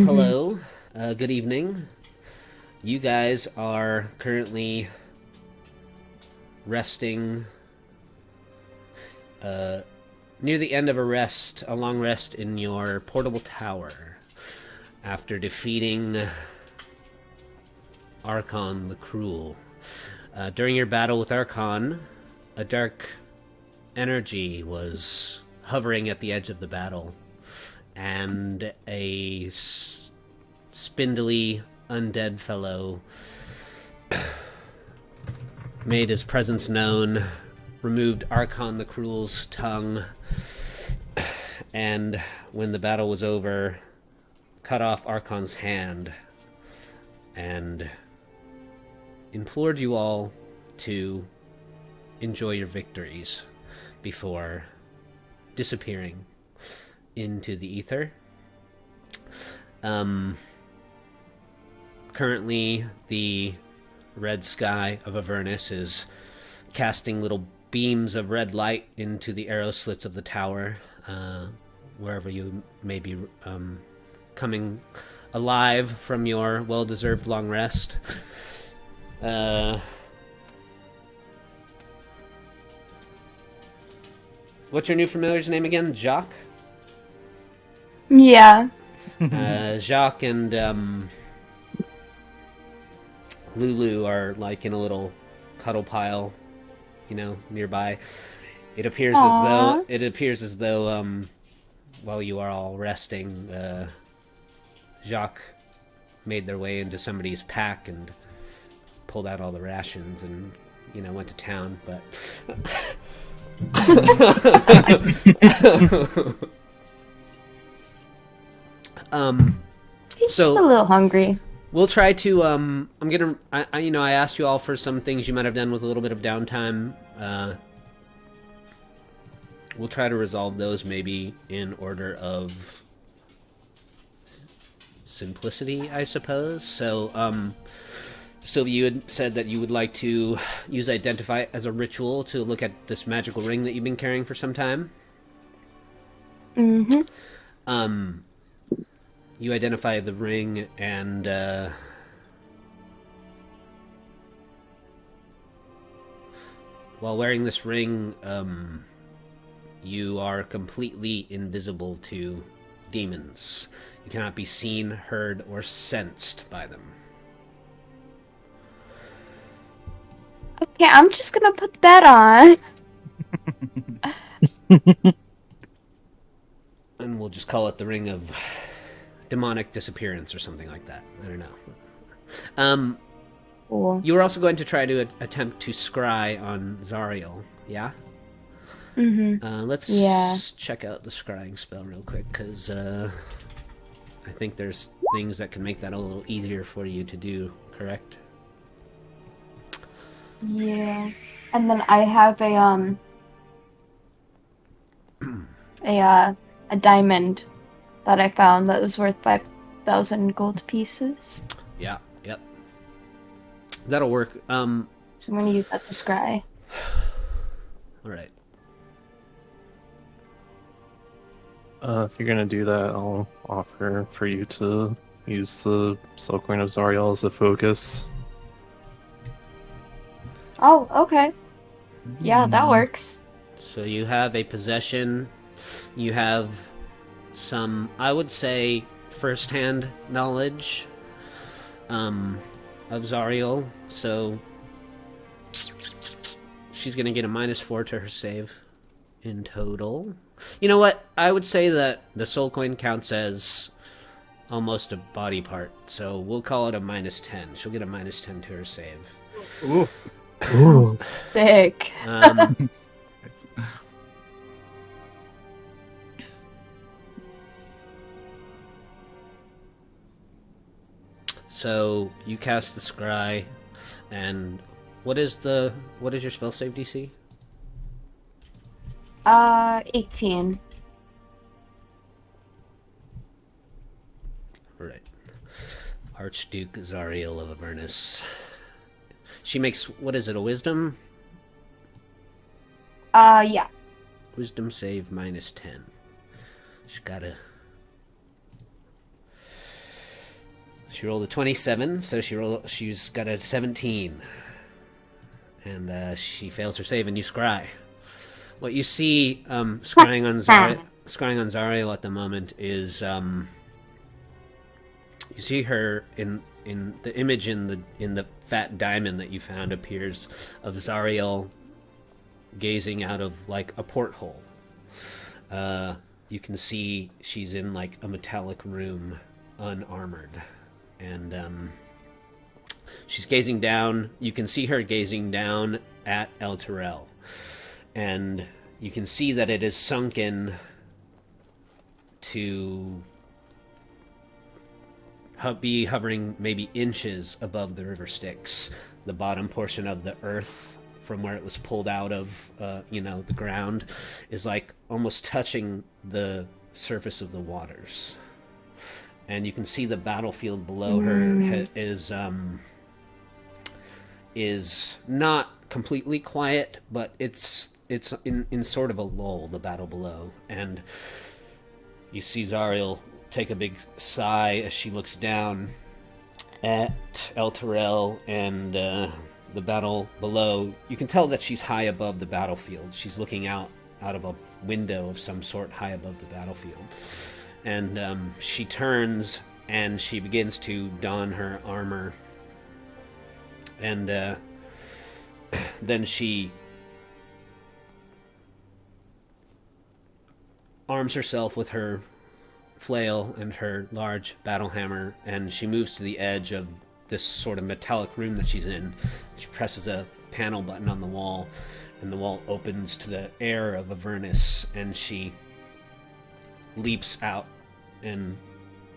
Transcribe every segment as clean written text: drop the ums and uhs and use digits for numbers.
Hello, good evening. You guys are currently resting near the end of a long rest in your portable tower after defeating Archon the Cruel. During your battle with Archon, a dark energy was hovering at the edge of the battle, and a spindly undead fellow made his presence known, removed Archon the Cruel's tongue, and when the battle was over, cut off Archon's hand and implored you all to enjoy your victories before disappearing into the ether. Currently, the red sky of Avernus is casting little beams of red light into the arrow slits of the tower, wherever you may be coming alive from your well-deserved long rest. What's your new familiar's name again? Jacques? Yeah. Jacques and LuLu are like in a little cuddle pile, nearby. It appears as though while you are all resting, Jacques made their way into somebody's pack and pulled out all the rations and went to town, but He's just a little hungry. We'll try to. I asked you all for some things you might have done with a little bit of downtime. We'll try to resolve those maybe in order of simplicity, I suppose. So, Sylvia, you had said that you would like to use Identify as a ritual to look at this magical ring that you've been carrying for some time. Mm-hmm. You identify the ring, and while wearing this ring, you are completely invisible to demons. You cannot be seen, heard, or sensed by them. Okay, I'm just gonna put that on. And we'll just call it the Ring of Demonic Disappearance or something like that. I don't know. Cool. You were also going to try to attempt to scry on Zariel, yeah? Mm-hmm. Let's check out the scrying spell real quick, because I think there's things that can make that a little easier for you to do, correct? Yeah. And then I have a diamond that I found that was worth 5,000 gold pieces. Yeah, yep. That'll work. So I'm gonna use that to scry. Alright. If you're gonna do that, I'll offer for you to use the Soul Coin of Zariel as a focus. Oh, okay. Yeah, that works. So you have a possession. You have some, I would say, first-hand knowledge of Zariel. So she's going to get a -4 to her save in total. You know what? I would say that the soul coin counts as almost a body part. So we'll call it a -10. She'll get a -10 to her save. Ooh. Ooh. Sick. So you cast the scry, and what is your spell save DC? 18. Right. Archduke Zariel of Avernus. She makes, what is it, a wisdom? Yeah. Wisdom save -10. She's gotta... She rolled a 27, so she's got a 17. And she fails her save, and you scry. What you see scrying on Zariel at the moment is you see her in the image in the fat diamond that you found appears of Zariel gazing out of like a porthole. You can see she's in like a metallic room, unarmored, and she's gazing down. You can see her gazing down at El Terrell, and you can see that it is sunken to be hovering maybe inches above the river Styx. The bottom portion of the earth from where it was pulled out of, the ground, is like almost touching the surface of the waters. And you can see the battlefield below her is not completely quiet, but it's in sort of a lull, the battle below. And you see Zariel take a big sigh as she looks down at El Terrell and the battle below. You can tell that she's high above the battlefield. She's looking out of a window of some sort high above the battlefield. And she turns and she begins to don her armor. And then she arms herself with her flail and her large battle hammer, and she moves to the edge of this sort of metallic room that she's in. She presses a panel button on the wall, and the wall opens to the air of Avernus, and she leaps out, and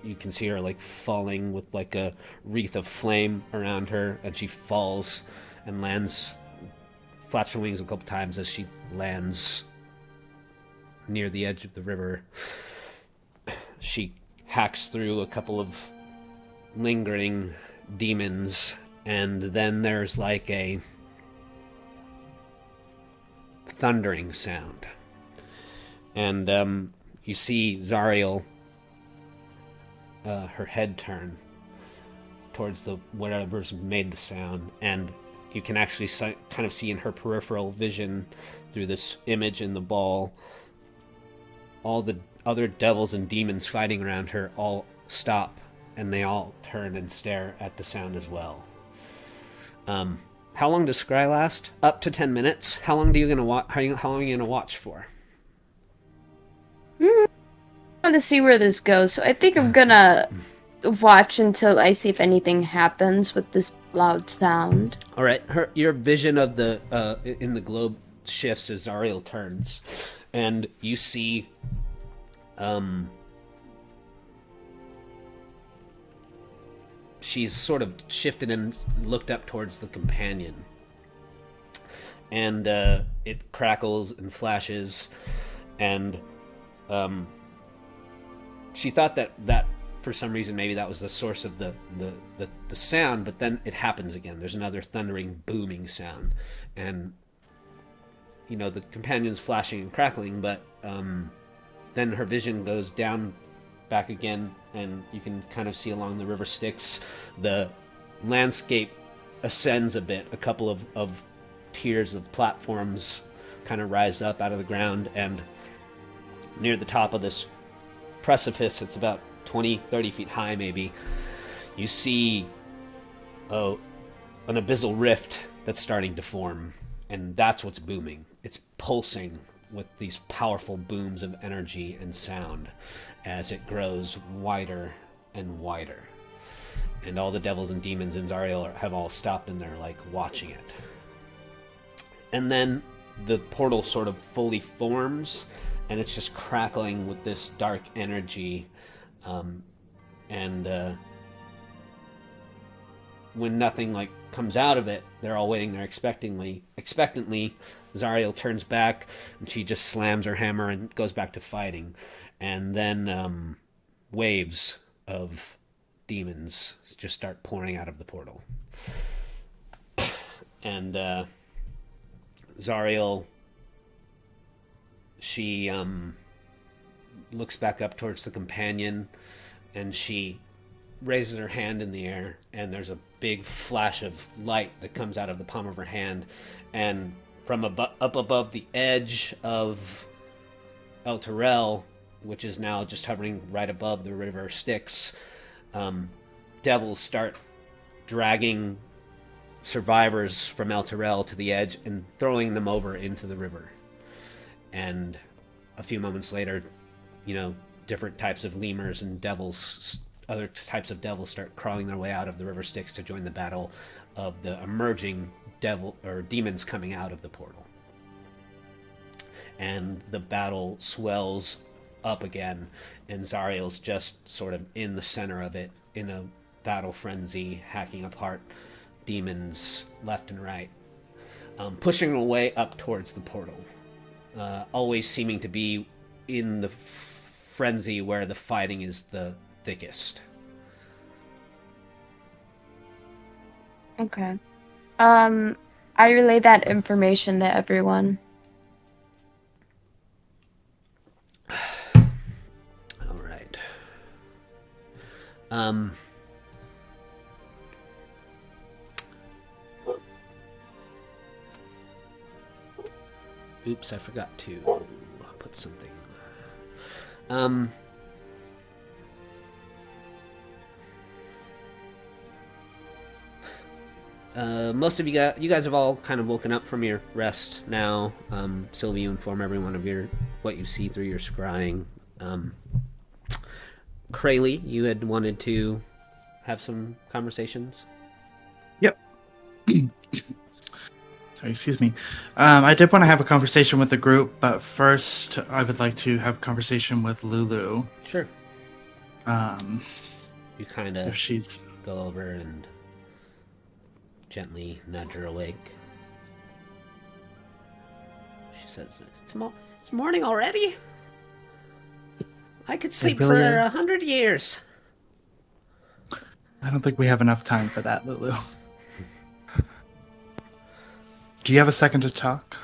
you can see her like falling with like a wreath of flame around her, and she falls and lands, flaps her wings a couple times as she lands near the edge of the river. She hacks through a couple of lingering demons, and then there's like a thundering sound. And you see Zariel, her head turn towards the whatever's made the sound, and you can actually kind of see in her peripheral vision through this image in the ball all the other devils and demons fighting around her all stop, and they all turn and stare at the sound as well. How long does scry last? Up to 10 minutes. How long are you gonna watch for? I want to see where this goes, so I think I'm gonna watch until I see if anything happens with this loud sound. All right, your vision of the in the globe shifts as Zariel turns, and you see she's sort of shifted and looked up towards the companion, and it crackles and flashes, and she thought that for some reason maybe that was the source of the sound, but then it happens again. There's another thundering, booming sound, and the companion's flashing and crackling, but then her vision goes down back again, and you can kind of see along the river Styx. The landscape ascends a bit. A couple of tiers of platforms kind of rise up out of the ground, and near the top of this precipice, it's about 20-30 feet high maybe, you see an abyssal rift that's starting to form, and that's what's booming. It's pulsing with these powerful booms of energy and sound as it grows wider and wider. And all the devils and demons in Zariel have all stopped, and they're like watching it. And then the portal sort of fully forms, and it's just crackling with this dark energy. When nothing like comes out of it, they're all waiting there expectantly. Zariel turns back, and she just slams her hammer and goes back to fighting. And then waves of demons just start pouring out of the portal. And Zariel, she looks back up towards the companion, and she raises her hand in the air, and there's a big flash of light that comes out of the palm of her hand, and from up above the edge of El Terrell, which is now just hovering right above the river Styx, devils start dragging survivors from El Terrell to the edge and throwing them over into the river. And a few moments later, different types of lemurs and devils, other types of devils, start crawling their way out of the river Styx to join the battle of the emerging devil or demons coming out of the portal. And the battle swells up again, and Zariel's just sort of in the center of it, in a battle frenzy, hacking apart demons left and right, pushing her way up towards the portal, always seeming to be in the frenzy where the fighting is the thickest. Okay. I relay that information to everyone. All right. Oops, I forgot to put something. Most of you guys have all kind of woken up from your rest now. Sylvie, you inform everyone of what you see through your scrying. Krayley, you had wanted to have some conversations? Yep. Sorry, excuse me. I did want to have a conversation with the group, but first I would like to have a conversation with LuLu. Sure. You kind of if she's go over and gently nudge her awake. She says, It's morning already? I could sleep really for is. 100 years. I don't think we have enough time for that, LuLu. Do you have a second to talk?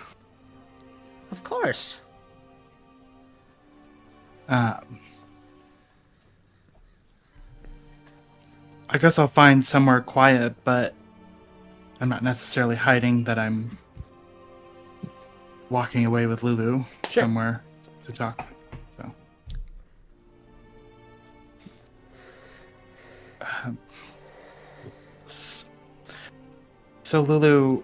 Of course. I guess I'll find somewhere quiet, but I'm not necessarily hiding that I'm walking away with LuLu somewhere to talk. So LuLu,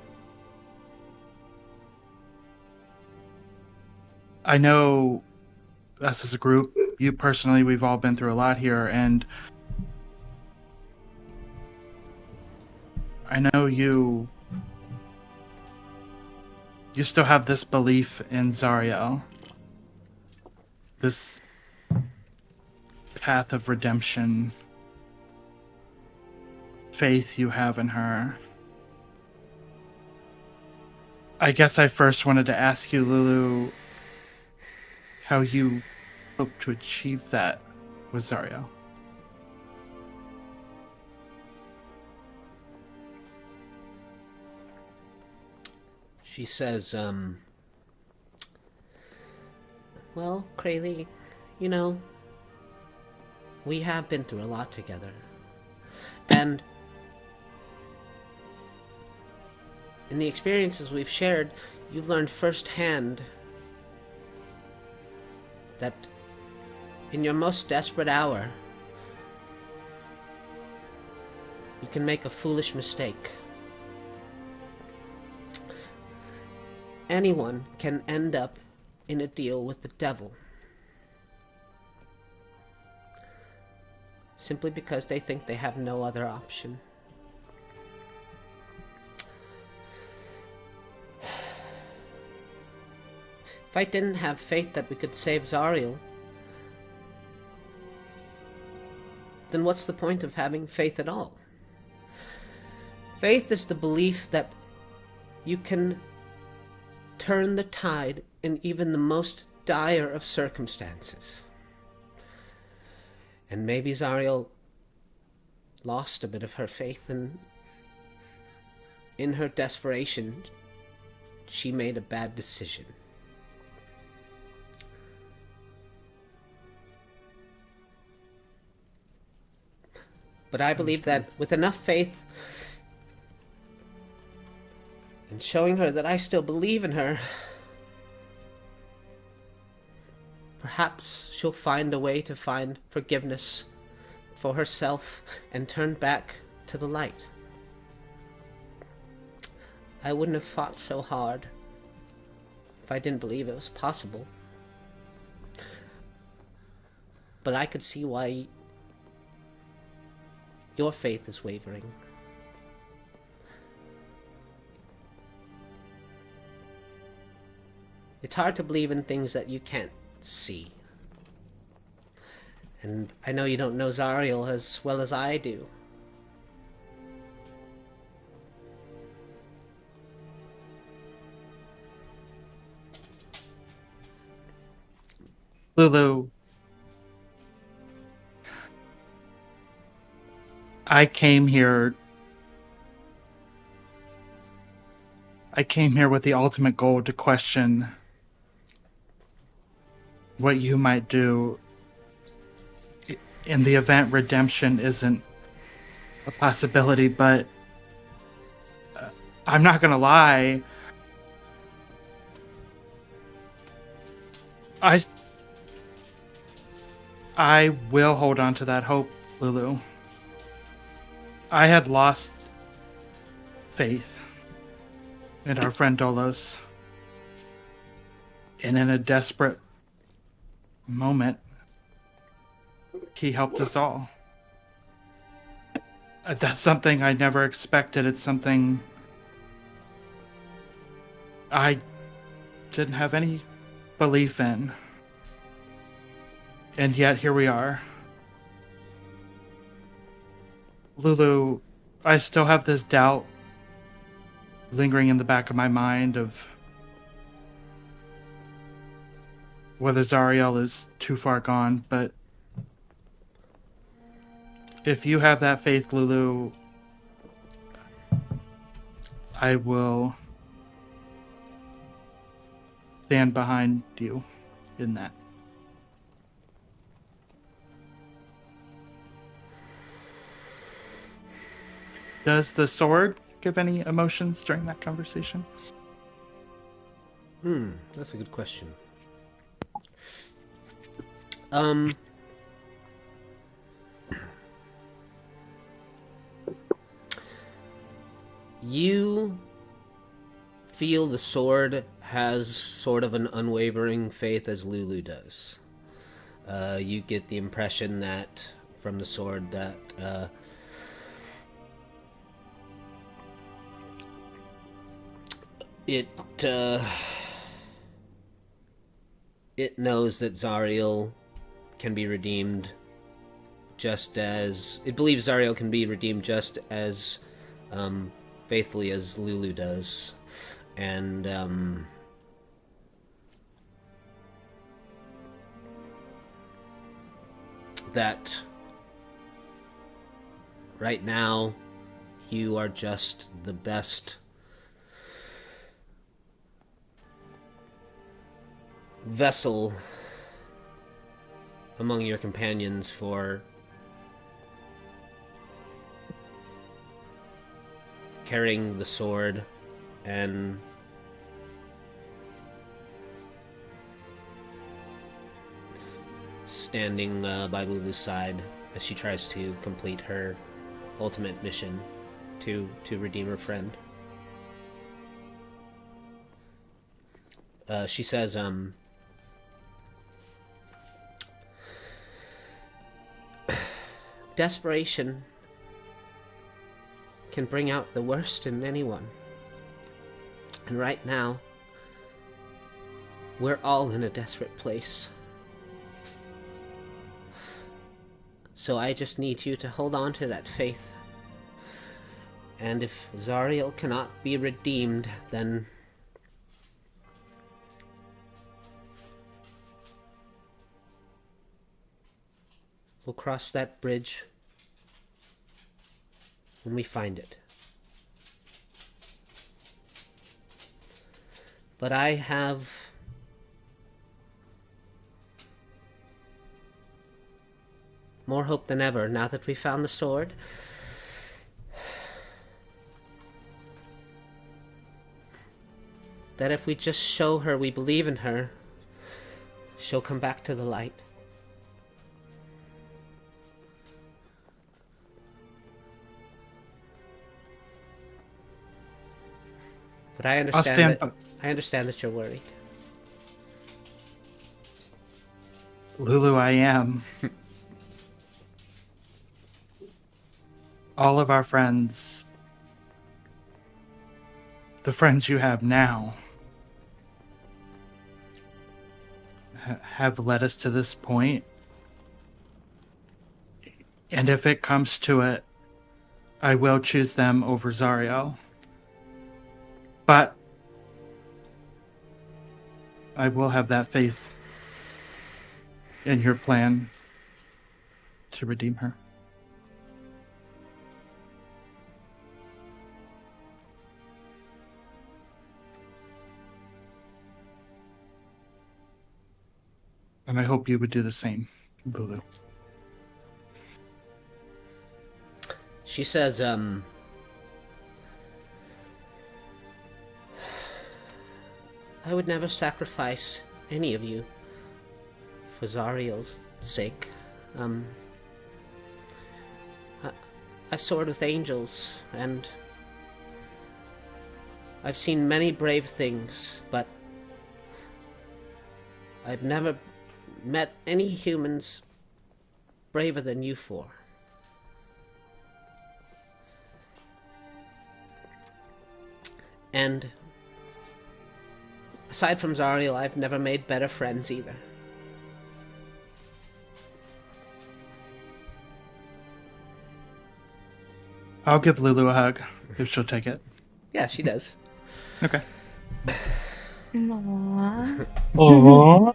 I know us as a group, you personally, we've all been through a lot here, and I know you still have this belief in Zariel, this path of redemption, faith you have in her. I guess I first wanted to ask you, LuLu, how you hope to achieve that with Zariel. She says, well, Krayley, we have been through a lot together. And in the experiences we've shared, you've learned firsthand that in your most desperate hour, you can make a foolish mistake. Anyone can end up in a deal with the devil simply because they think they have no other option. If I didn't have faith that we could save Zariel, then what's the point of having faith at all? Faith is the belief that you can turn the tide in even the most dire of circumstances. And maybe Zariel lost a bit of her faith, and in her desperation, she made a bad decision. But I believe that with enough faith and showing her that I still believe in her, perhaps she'll find a way to find forgiveness for herself and turn back to the light. I wouldn't have fought so hard if I didn't believe it was possible. But I could see why your faith is wavering. It's hard to believe in things that you can't see. And I know you don't know Zariel as well as I do. Lulu, I came here with the ultimate goal to question what you might do in the event redemption isn't a possibility, but I'm not gonna lie. I will hold on to that hope, Lulu. I had lost faith in our friend Dolos. And in a desperate moment, he helped us all. That's something I never expected. It's something I didn't have any belief in. And yet here we are. Lulu, I still have this doubt lingering in the back of my mind of whether Zariel is too far gone, but if you have that faith, Lulu, I will stand behind you in that. Does the sword give any emotions during that conversation? That's a good question. You feel the sword has sort of an unwavering faith as LuLu does. You get the impression that from the sword that it knows that Zariel can be redeemed just as... It believes Zariel can be redeemed just as faithfully as LuLu does. And that right now you are just the best vessel among your companions for carrying the sword and standing by Lulu's side as she tries to complete her ultimate mission to redeem her friend. She says, desperation can bring out the worst in anyone. And right now, we're all in a desperate place. So I just need you to hold on to that faith. And if Zariel cannot be redeemed, then we'll cross that bridge when we find it. But I have more hope than ever now that we found the sword. That if we just show her we believe in her, she'll come back to the light. But I understand that you're worried. Lulu, I am. All of our friends, the friends you have now, have led us to this point. And if it comes to it, I will choose them over Zariel. But I will have that faith in your plan to redeem her. And I hope you would do the same, LuLu. She says, I would never sacrifice any of you for Zariel's sake. I've soared with angels, and I've seen many brave things, but I've never met any humans braver than you four. And aside from Zariel, I've never made better friends either. I'll give Lulu a hug if she'll take it. Yeah, she does. Okay. Aww. Aww.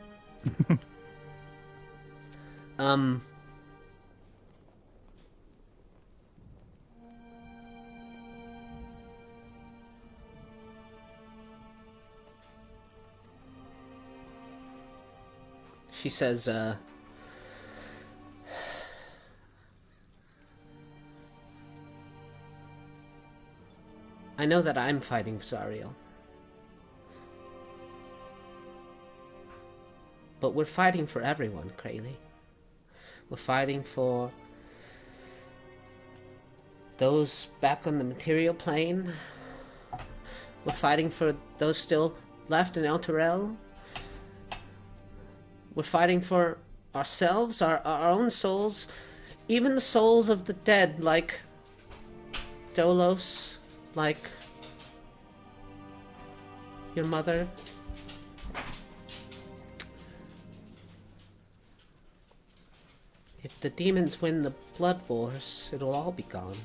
She says, I know that I'm fighting for Zariel. But we're fighting for everyone, Krayley. We're fighting for those back on the material plane. We're fighting for those still left in El Terrell. We're fighting for ourselves, our own souls, even the souls of the dead, like Dolos, like your mother. If the demons win the blood wars, it'll all be gone.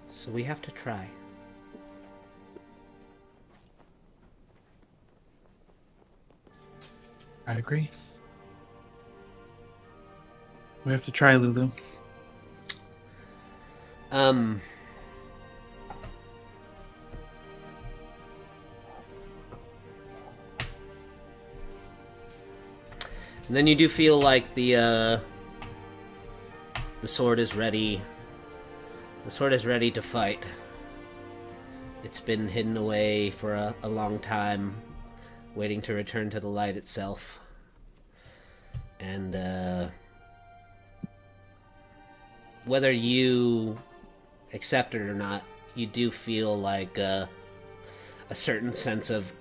So we have to try. I agree. We have to try, Lulu. And then you do feel like the sword is ready. The sword is ready to fight. It's been hidden away for a long time, waiting to return to the light itself. And whether you accept it or not, you do feel like a certain sense of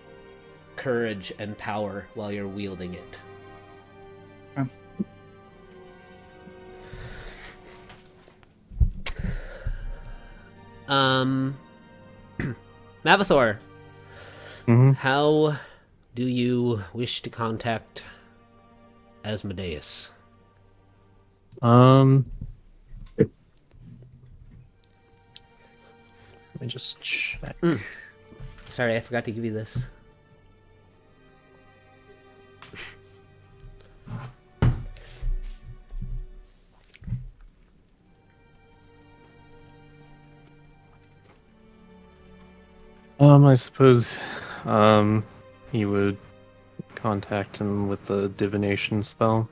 courage and power while you're wielding it. Mavathor, how do you wish to contact Asmodeus? Let me just check. Sorry, I forgot to give you this. I suppose, you would contact him with the divination spell.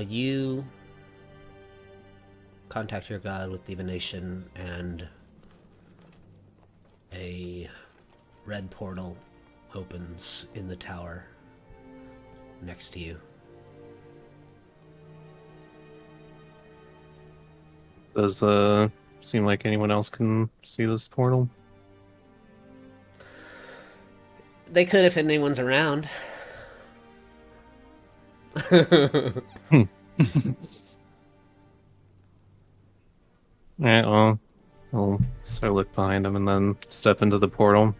You contact your god with divination, and a red portal opens in the tower next to you. Does seem like anyone else can see this portal? They could if anyone's around. Hmm. Alright, well, I'll start look behind him and then step into the portal.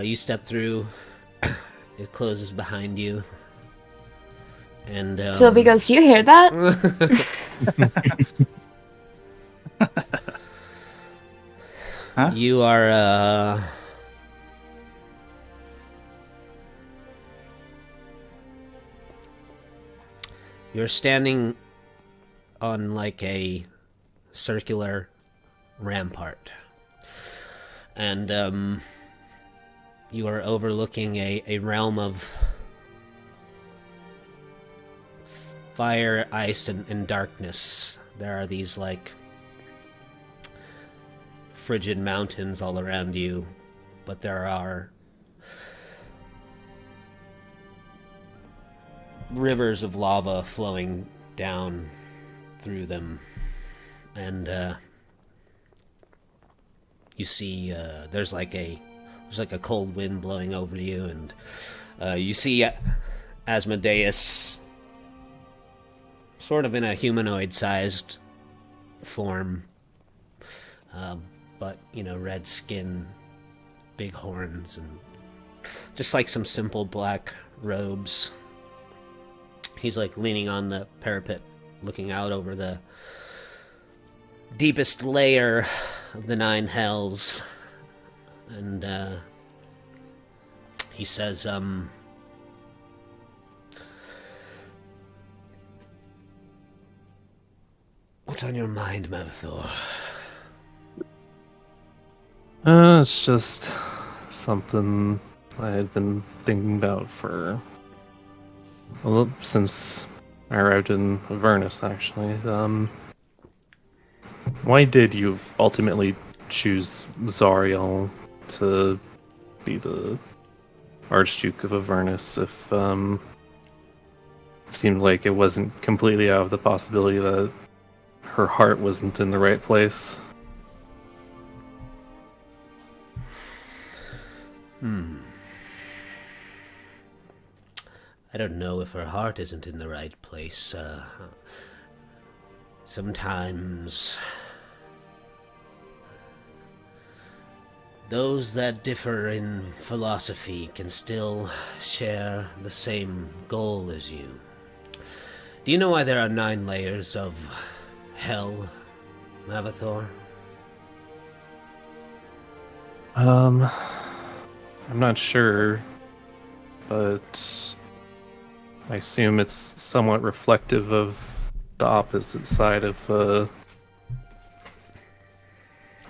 You step through. It closes behind you. And Sylvie goes, "Do you hear that?" Huh? You are you're standing on like a circular rampart, and you are overlooking a realm of fire, ice, and darkness. There are these like frigid mountains all around you, but there are rivers of lava flowing down through them, and you see there's like a cold wind blowing over you, and you see Asmodeus sort of in a humanoid-sized form, but red skin, big horns, and just like some simple black robes. He's like leaning on the parapet, looking out over the deepest layer of the 9 hells, and he says, "What's on your mind, Mavathor?" It's just something I had been thinking about for since I arrived in Avernus, actually. Why did you ultimately choose Zariel to be the Archduke of Avernus if it seemed like it wasn't completely out of the possibility that her heart wasn't in the right place? I don't know if her heart isn't in the right place. Sometimes those that differ in philosophy can still share the same goal as you. Do you know why there are 9 layers of hell, Mavathor? I'm not sure, but I assume it's somewhat reflective of the opposite side of the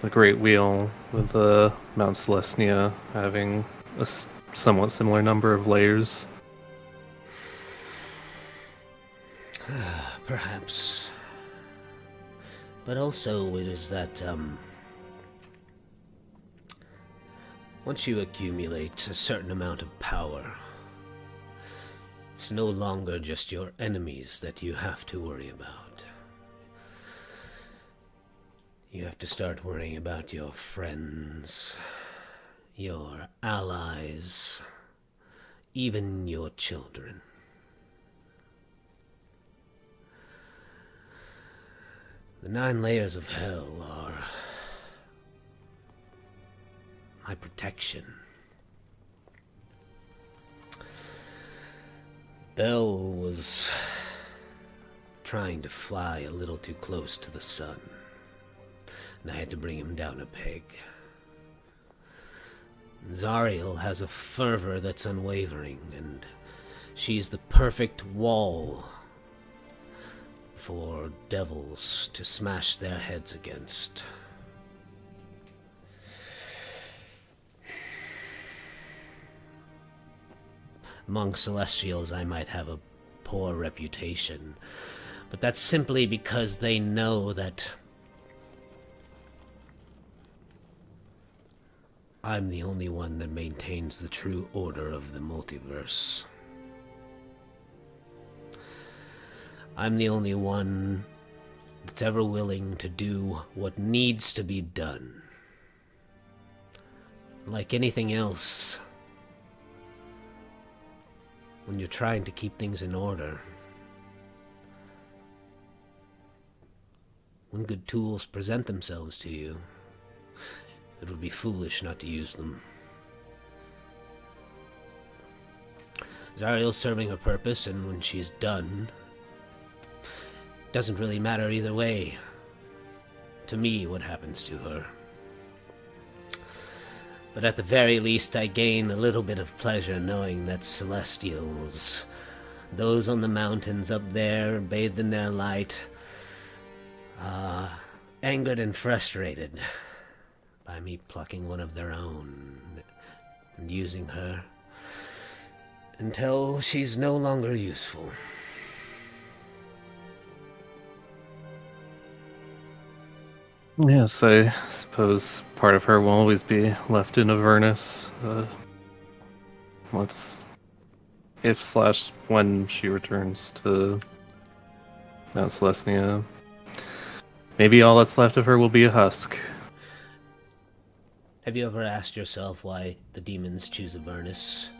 Great Wheel, with Mount Celestia having a somewhat similar number of layers. Perhaps. But also it is that, once you accumulate a certain amount of power, it's no longer just your enemies that you have to worry about. You have to start worrying about your friends, your allies, even your children. The 9 layers of hell are my protection. Bell was trying to fly a little too close to the sun, and I had to bring him down a peg. Zariel has a fervor that's unwavering, and she's the perfect wall for devils to smash their heads against. Among Celestials, I might have a poor reputation, but that's simply because they know that I'm the only one that maintains the true order of the multiverse. I'm the only one that's ever willing to do what needs to be done. Like anything else, when you're trying to keep things in order, when good tools present themselves to you, it would be foolish not to use them. Zariel's serving her purpose, and when she's done, it doesn't really matter either way to me what happens to her. But at the very least, I gain a little bit of pleasure knowing that Celestials, those on the mountains up there, bathed in their light, angered and frustrated by me plucking one of their own and using her until she's no longer useful. Yes, I suppose part of her will always be left in Avernus. If/when she returns to Mount Celestia, maybe all that's left of her will be a husk. Have you ever asked yourself why the demons choose Avernus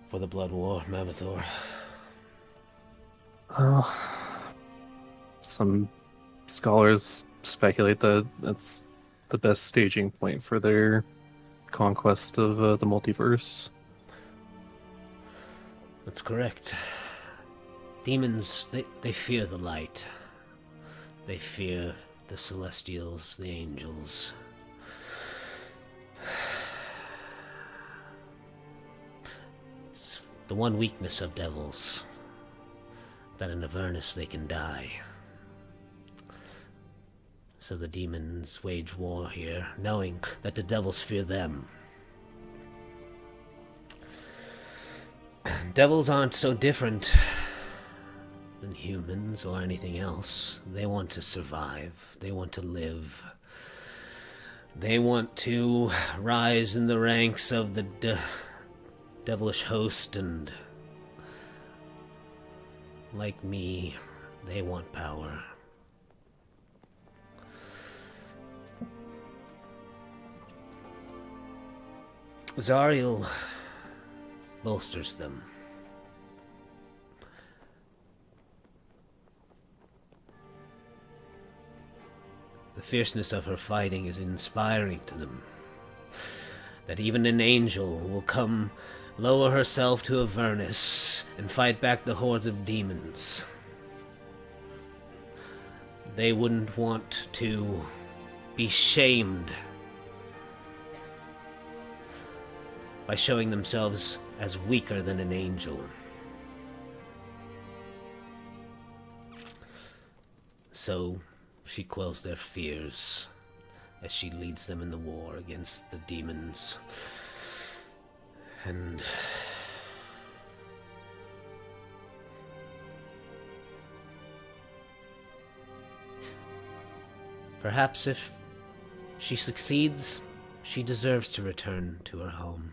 for the Blood War, Mavathor? Well, some scholars speculate that it's the best staging point for their conquest of the multiverse. That's correct. Demons, they fear the light. They fear the Celestials, the angels. It's the one weakness of devils, that in Avernus they can die. So the demons wage war here, knowing that the devils fear them. Devils aren't so different than humans or anything else. They want to survive. They want to live. They want to rise in the ranks of the devilish host, and like me, they want power. Zariel bolsters them. The fierceness of her fighting is inspiring to them. That even an angel will come lower herself to Avernus and fight back the hordes of demons. They wouldn't want to be shamed by showing themselves as weaker than an angel. So she quells their fears as she leads them in the war against the demons. And perhaps if she succeeds, she deserves to return to her home.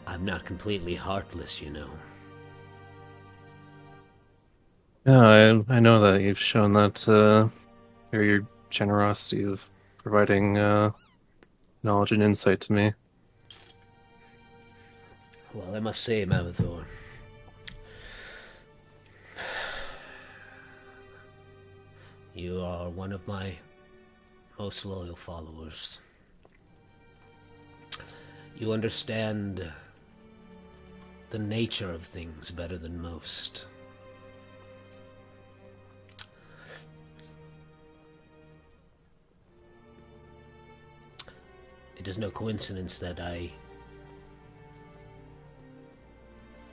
I'm not completely heartless, you know. Yeah, I know that you've shown that through your generosity of providing knowledge and insight to me. Well, I must say, Mavathor, you are one of my most loyal followers. You understand the nature of things better than most. It is no coincidence that I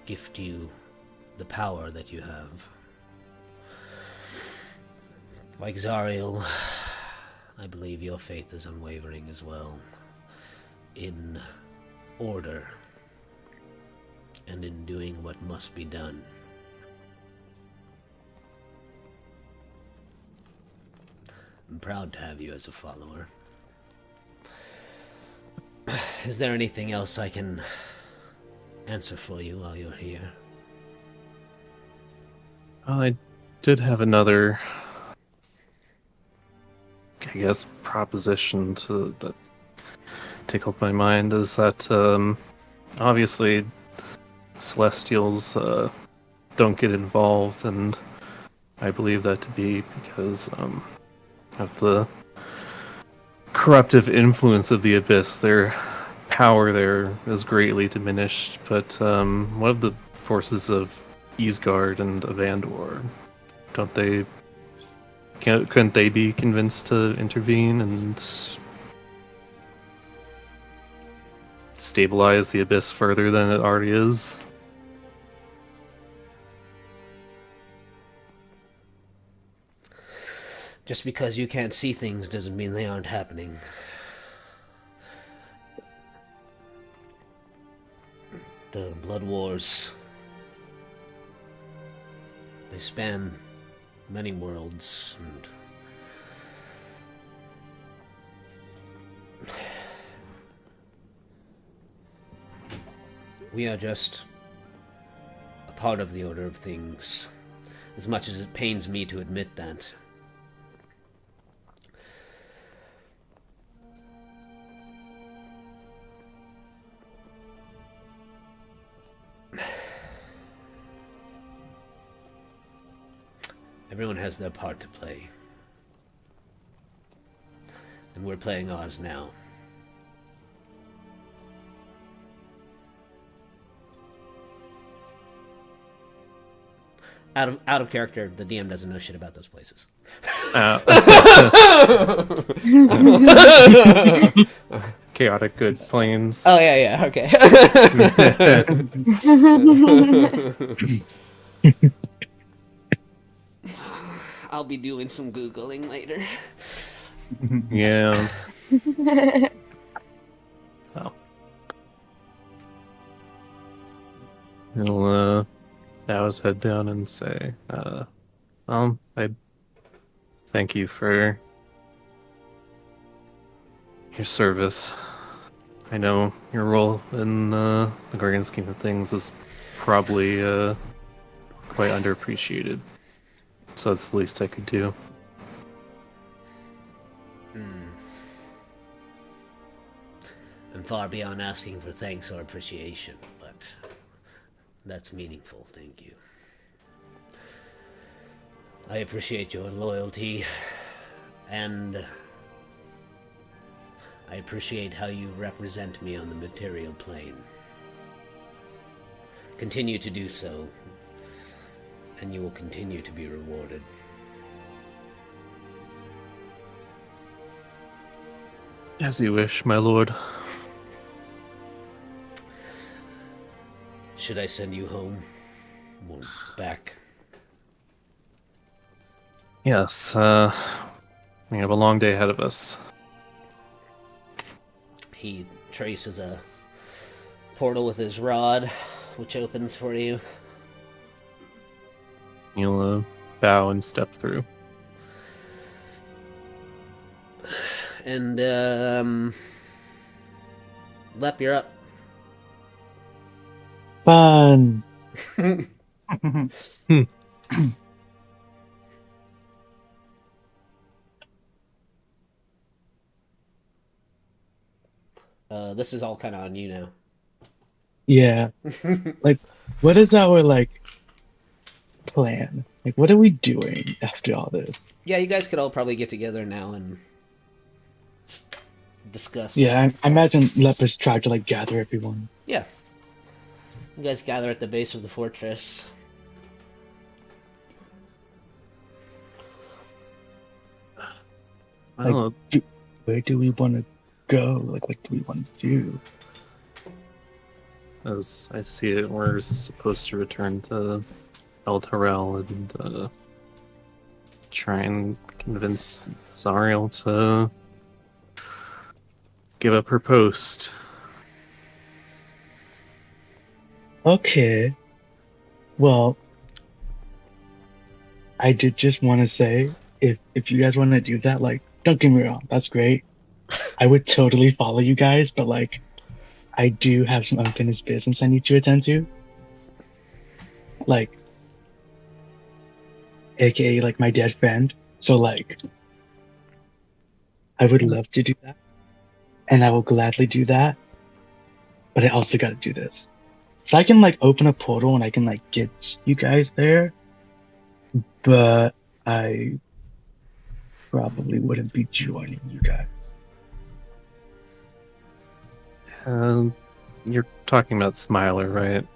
gift you the power that you have. Like Zariel, I believe your faith is unwavering as well. In order, and in doing what must be done. I'm proud to have you as a follower. Is there anything else I can answer for you while you're here? I did have another, I guess, proposition that tickled my mind, is that obviously Celestials don't get involved, and I believe that to be because of the corruptive influence of the Abyss. Their power there is greatly diminished, but what of the forces of Easgard and Avandor? Couldn't they be convinced to intervene and stabilize the Abyss further than it already is? Just because you can't see things doesn't mean they aren't happening. The Blood Wars, they span many worlds, and we are just a part of the order of things, as much as it pains me to admit that. Everyone has their part to play. And we're playing ours now. Out of character, the DM doesn't know shit about those places. Chaotic good planes. Oh, yeah, okay. I'll be doing some Googling later. Yeah. Oh. He'll bow his head down and say, I thank you for your service. I know your role in the grand scheme of things is probably quite underappreciated. So it's the least I could do. I'm far beyond asking for thanks or appreciation, but that's meaningful, thank you. I appreciate your loyalty, and I appreciate how you represent me on the material plane. Continue to do so, and you will continue to be rewarded. As you wish, my lord. Should I send you home? Or back? Yes, we have a long day ahead of us. He traces a portal with his rod, which opens for you. You'll bow and step through. And, Lep, you're up. Fun. This is all kind of on you now. Yeah. Like, what is our, plan? Like, what are we doing after all this? Yeah, you guys could all probably get together now and discuss. Yeah, I imagine Leper's tried to, gather everyone. Yeah. You guys gather at the base of the fortress. Well, Where do we want to go? Like, what do we want to do? as I see it, we're supposed to return to El Terrell and try and convince Zariel to give up her post. Okay. Well, I did just want to say, if you guys want to do that, like, don't get me wrong, that's great. I would totally follow you guys, but like, I do have some unfinished business I need to attend to. Like, aka like my dead friend. So like, I would love to do that, and I will gladly do that. But I also got to do this. So I can like open a portal and I can like get you guys there, but I probably wouldn't be joining you guys. You're talking about Smiler, right?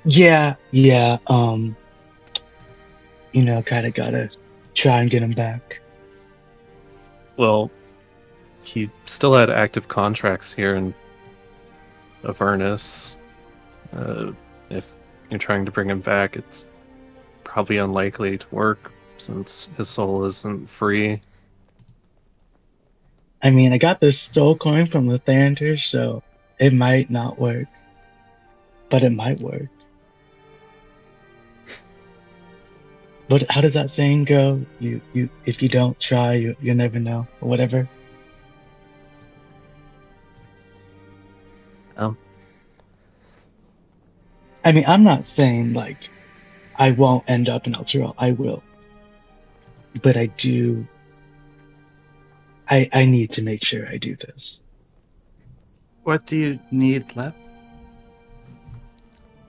Yeah, kind of gotta try and get him back. Well, he still had active contracts here in Avernus. If you're trying to bring him back, it's probably unlikely to work since his soul isn't free. I mean, I got this soul coin from Lathander, so it might not work, but it might work. But how does that saying go? If you don't try, you never know, or whatever. Um, I mean, I'm not saying like I won't end up in Elturel. I will, but I do. I need to make sure I do this. What do you need left?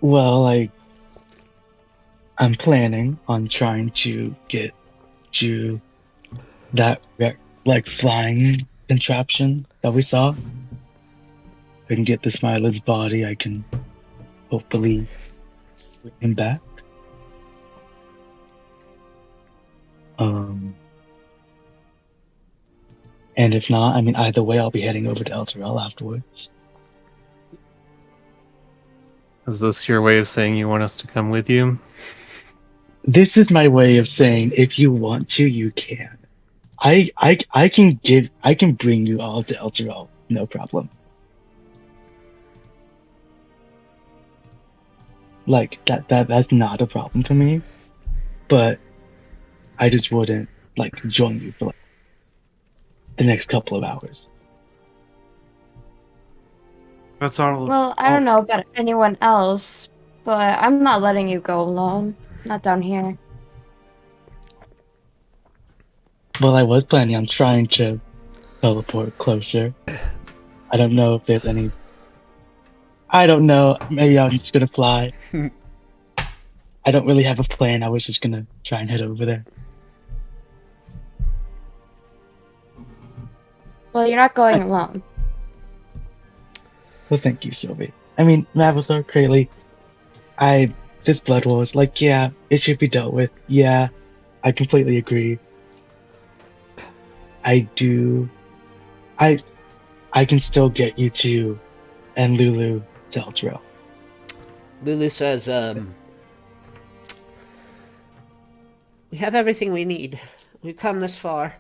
Well, I'm planning on trying to get to that like flying contraption that we saw. If I can get the Smiler's body, I can hopefully bring him back. And if not, I mean, either way, I'll be heading over to Elturel afterwards. is this your way of saying you want us to come with you? This is my way of saying, if you want to, you can. I can bring you all to Elturel, no problem. Like that's not a problem for me, but I just wouldn't like join you for like the next couple of hours. That's all. Well, I don't know about anyone else, but I'm not letting you go alone. Not down here. Well, I was planning on trying to teleport closer. I don't know if there's any. I don't know. Maybe I'm just gonna fly. I don't really have a plan. I was just gonna try and head over there. Well, you're not going alone. Well, thank you, Sylvie. I mean, Mavithor, Crayley, this blood wars, like, yeah, it should be dealt with. Yeah, I completely agree. I can still get you two and LuLu to Elturel. Lulu says, we have everything we need. We've come this far.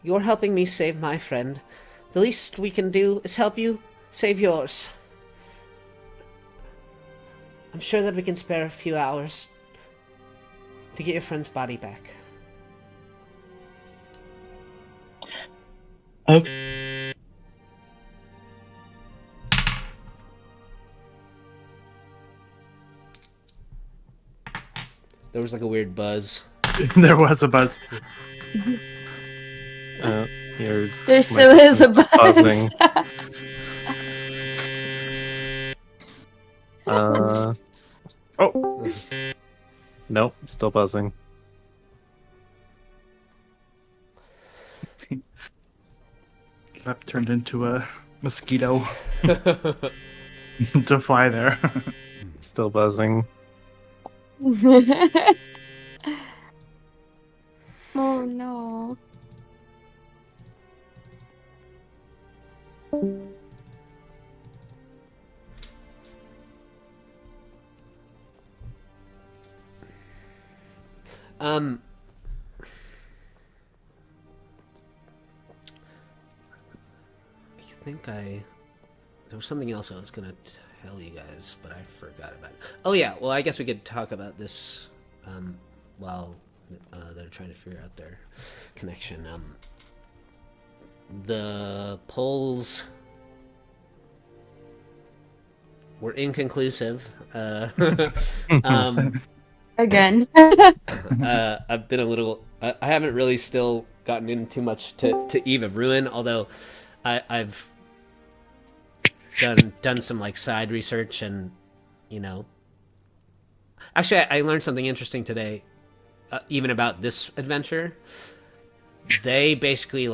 You're helping me save my friend. The least we can do is help you save yours. I'm sure that we can spare a few hours to get your friend's body back. Okay. There was like a weird buzz. There was a buzz. There still is a buzz. Buzzing. Oh, Nope, still buzzing. that turned into a mosquito to fly there. Still buzzing. Oh no. I think there was something else I was gonna tell you guys, but I forgot about it. Oh yeah, well I guess we could talk about this while they're trying to figure out their connection. The polls were inconclusive. Again. I've been a little. I haven't really still gotten in too much to Eve of Ruin, although I've done some like side research, and actually I learned something interesting today, even about this adventure. They basically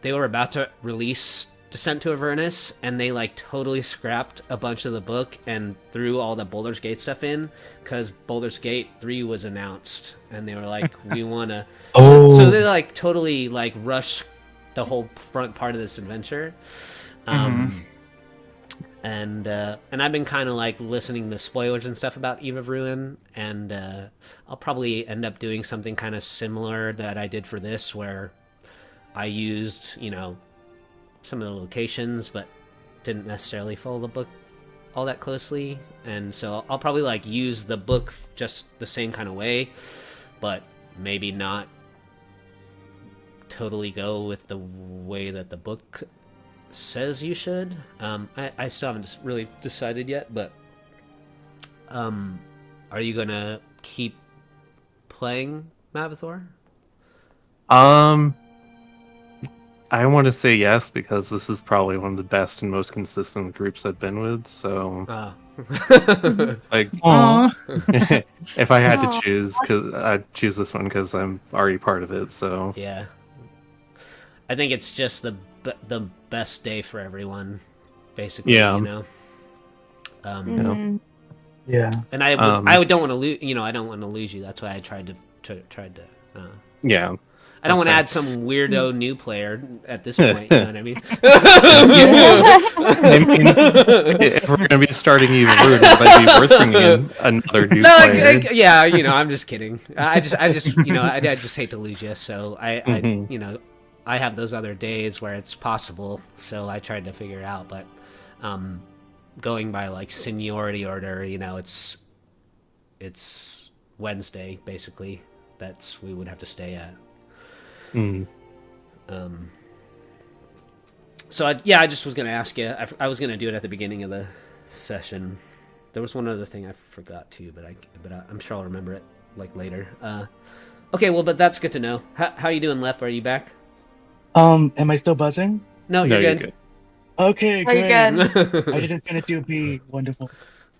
they were about to release Descent to Avernus, and they totally scrapped a bunch of the book and threw all the Baldur's Gate stuff in because Baldur's Gate 3 was announced, and they were like, we want to. So they totally rushed the whole front part of this adventure. And I've been kind of listening to spoilers and stuff about Eve of Ruin, and I'll probably end up doing something kind of similar that I did for this, where I used some of the locations, but didn't necessarily follow the book all that closely, and so I'll probably use the book just the same kind of way, but maybe not totally go with the way that the book says you should. I still haven't really decided yet, but are you gonna keep playing Mavithor? I want to say yes, because this is probably one of the best and most consistent groups I've been with, so if I had to choose, cause I'd choose this one because I'm already part of it, so yeah. I think it's just the best day for everyone, basically. Yeah. Yeah. And I don't want to lose. I don't want to lose you. That's why I tried to. yeah. I don't want to add some weirdo new player at this point. You know what I mean? I mean, if we're gonna be starting even rude, it might be worth bringing in another new player. Yeah, I'm just kidding. I just I just hate to lose you. So I have those other days where it's possible. So I tried to figure it out, but going by seniority order, it's Wednesday basically. That's we would have to stay at. So I just was going to ask you. I was going to do it at the beginning of the session. There was one other thing I forgot too, but I'm sure I'll remember it later. Okay, well, but that's good to know. How you doing, Lep? Are you back? Am I still buzzing? No, you're good. You're good. Okay, Are you great. good? I didn't finish to be wonderful.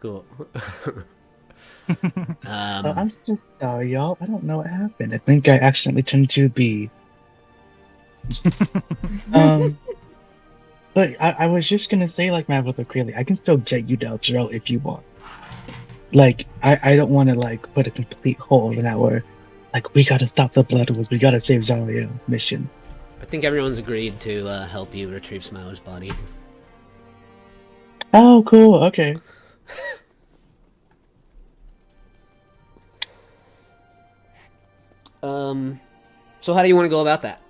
Cool. I'm just sorry, y'all. I don't know what happened. I think I accidentally turned to B. But I was just gonna say, Maverick Acrylic, I can still get you down Zariel if you want. I don't want to put a complete hole in our we gotta stop the Blood Wars, we gotta save Zariel mission. I think everyone's agreed to help you retrieve Smiler's body. Oh, cool. Okay. So how do you want to go about that?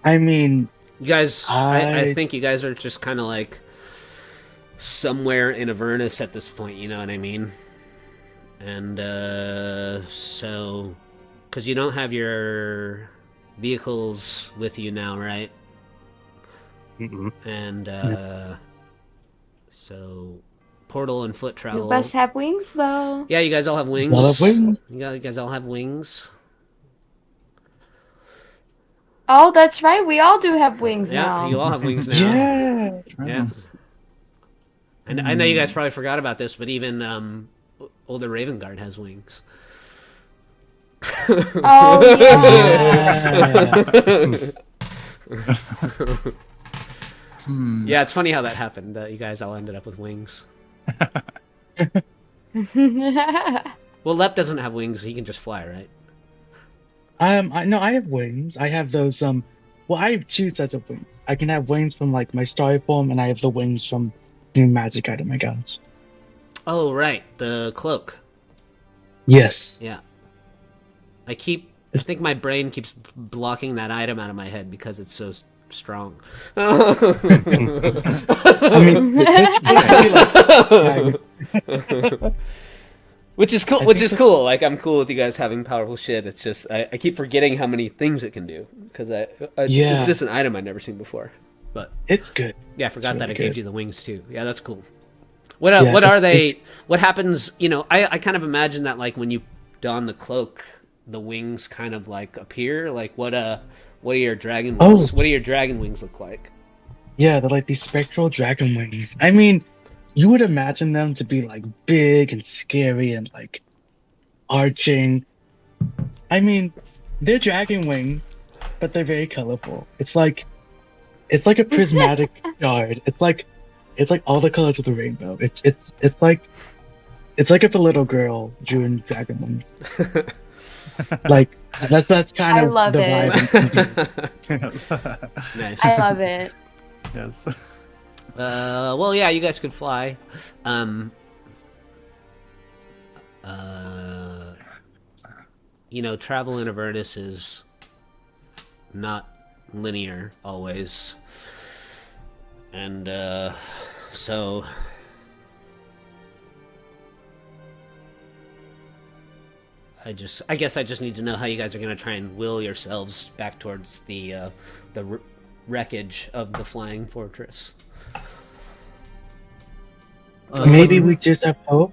I mean, you guys, I think you guys are just kind of somewhere in Avernus at this point, you know what I mean? And so, because you don't have your vehicles with you now, right? And so portal and foot travel. You guys have wings, though. Yeah, you guys all have wings. All have wings. You guys all have wings. Oh, that's right. We all do have wings now. Yeah, you all have wings now. Yeah. Yeah. And I know you guys probably forgot about this, but even older Ravengard has wings. Oh, yeah. Yeah, it's funny how that happened. You guys all ended up with wings. Well, Lep doesn't have wings; he can just fly, right? I have wings. I have those well, I have two sets of wings. I can have wings from like my starry form, and I have the wings from new magic item I got. Oh, right, the cloak. Yes. Yeah. I think my brain keeps blocking that item out of my head because it's so strong. I mean, Which is cool. I Which think is cool. Like, I'm cool with you guys having powerful shit. It's just I keep forgetting how many things it can do because Yeah. it's just an item I've never seen before. But it's good. yeah, I forgot It's that really it gave good. you the wings too. Yeah, that's cool. What Yeah, what are it's- they? What happens? You know, I kind of imagine that like when you don the cloak, the wings kind of like appear. Like what are your dragon wings? Oh. What do your dragon wings look like? Yeah, they're like these spectral dragon wings. I mean, you would imagine them to be like big and scary and like arching. I mean, they're dragon wings, but they're very colorful. It's like a prismatic shard. It's like all the colors of the rainbow. It's like if a little girl drew in dragon wings. Like that's kind I of love the it. vibe. Nice. I love it. Yes. Well, yeah, you guys could fly. You know, travel in Avernus is not linear always, and so I guess I just need to know how you guys are going to try and will yourselves back towards the wreckage of the flying fortress. Maybe we just have hope.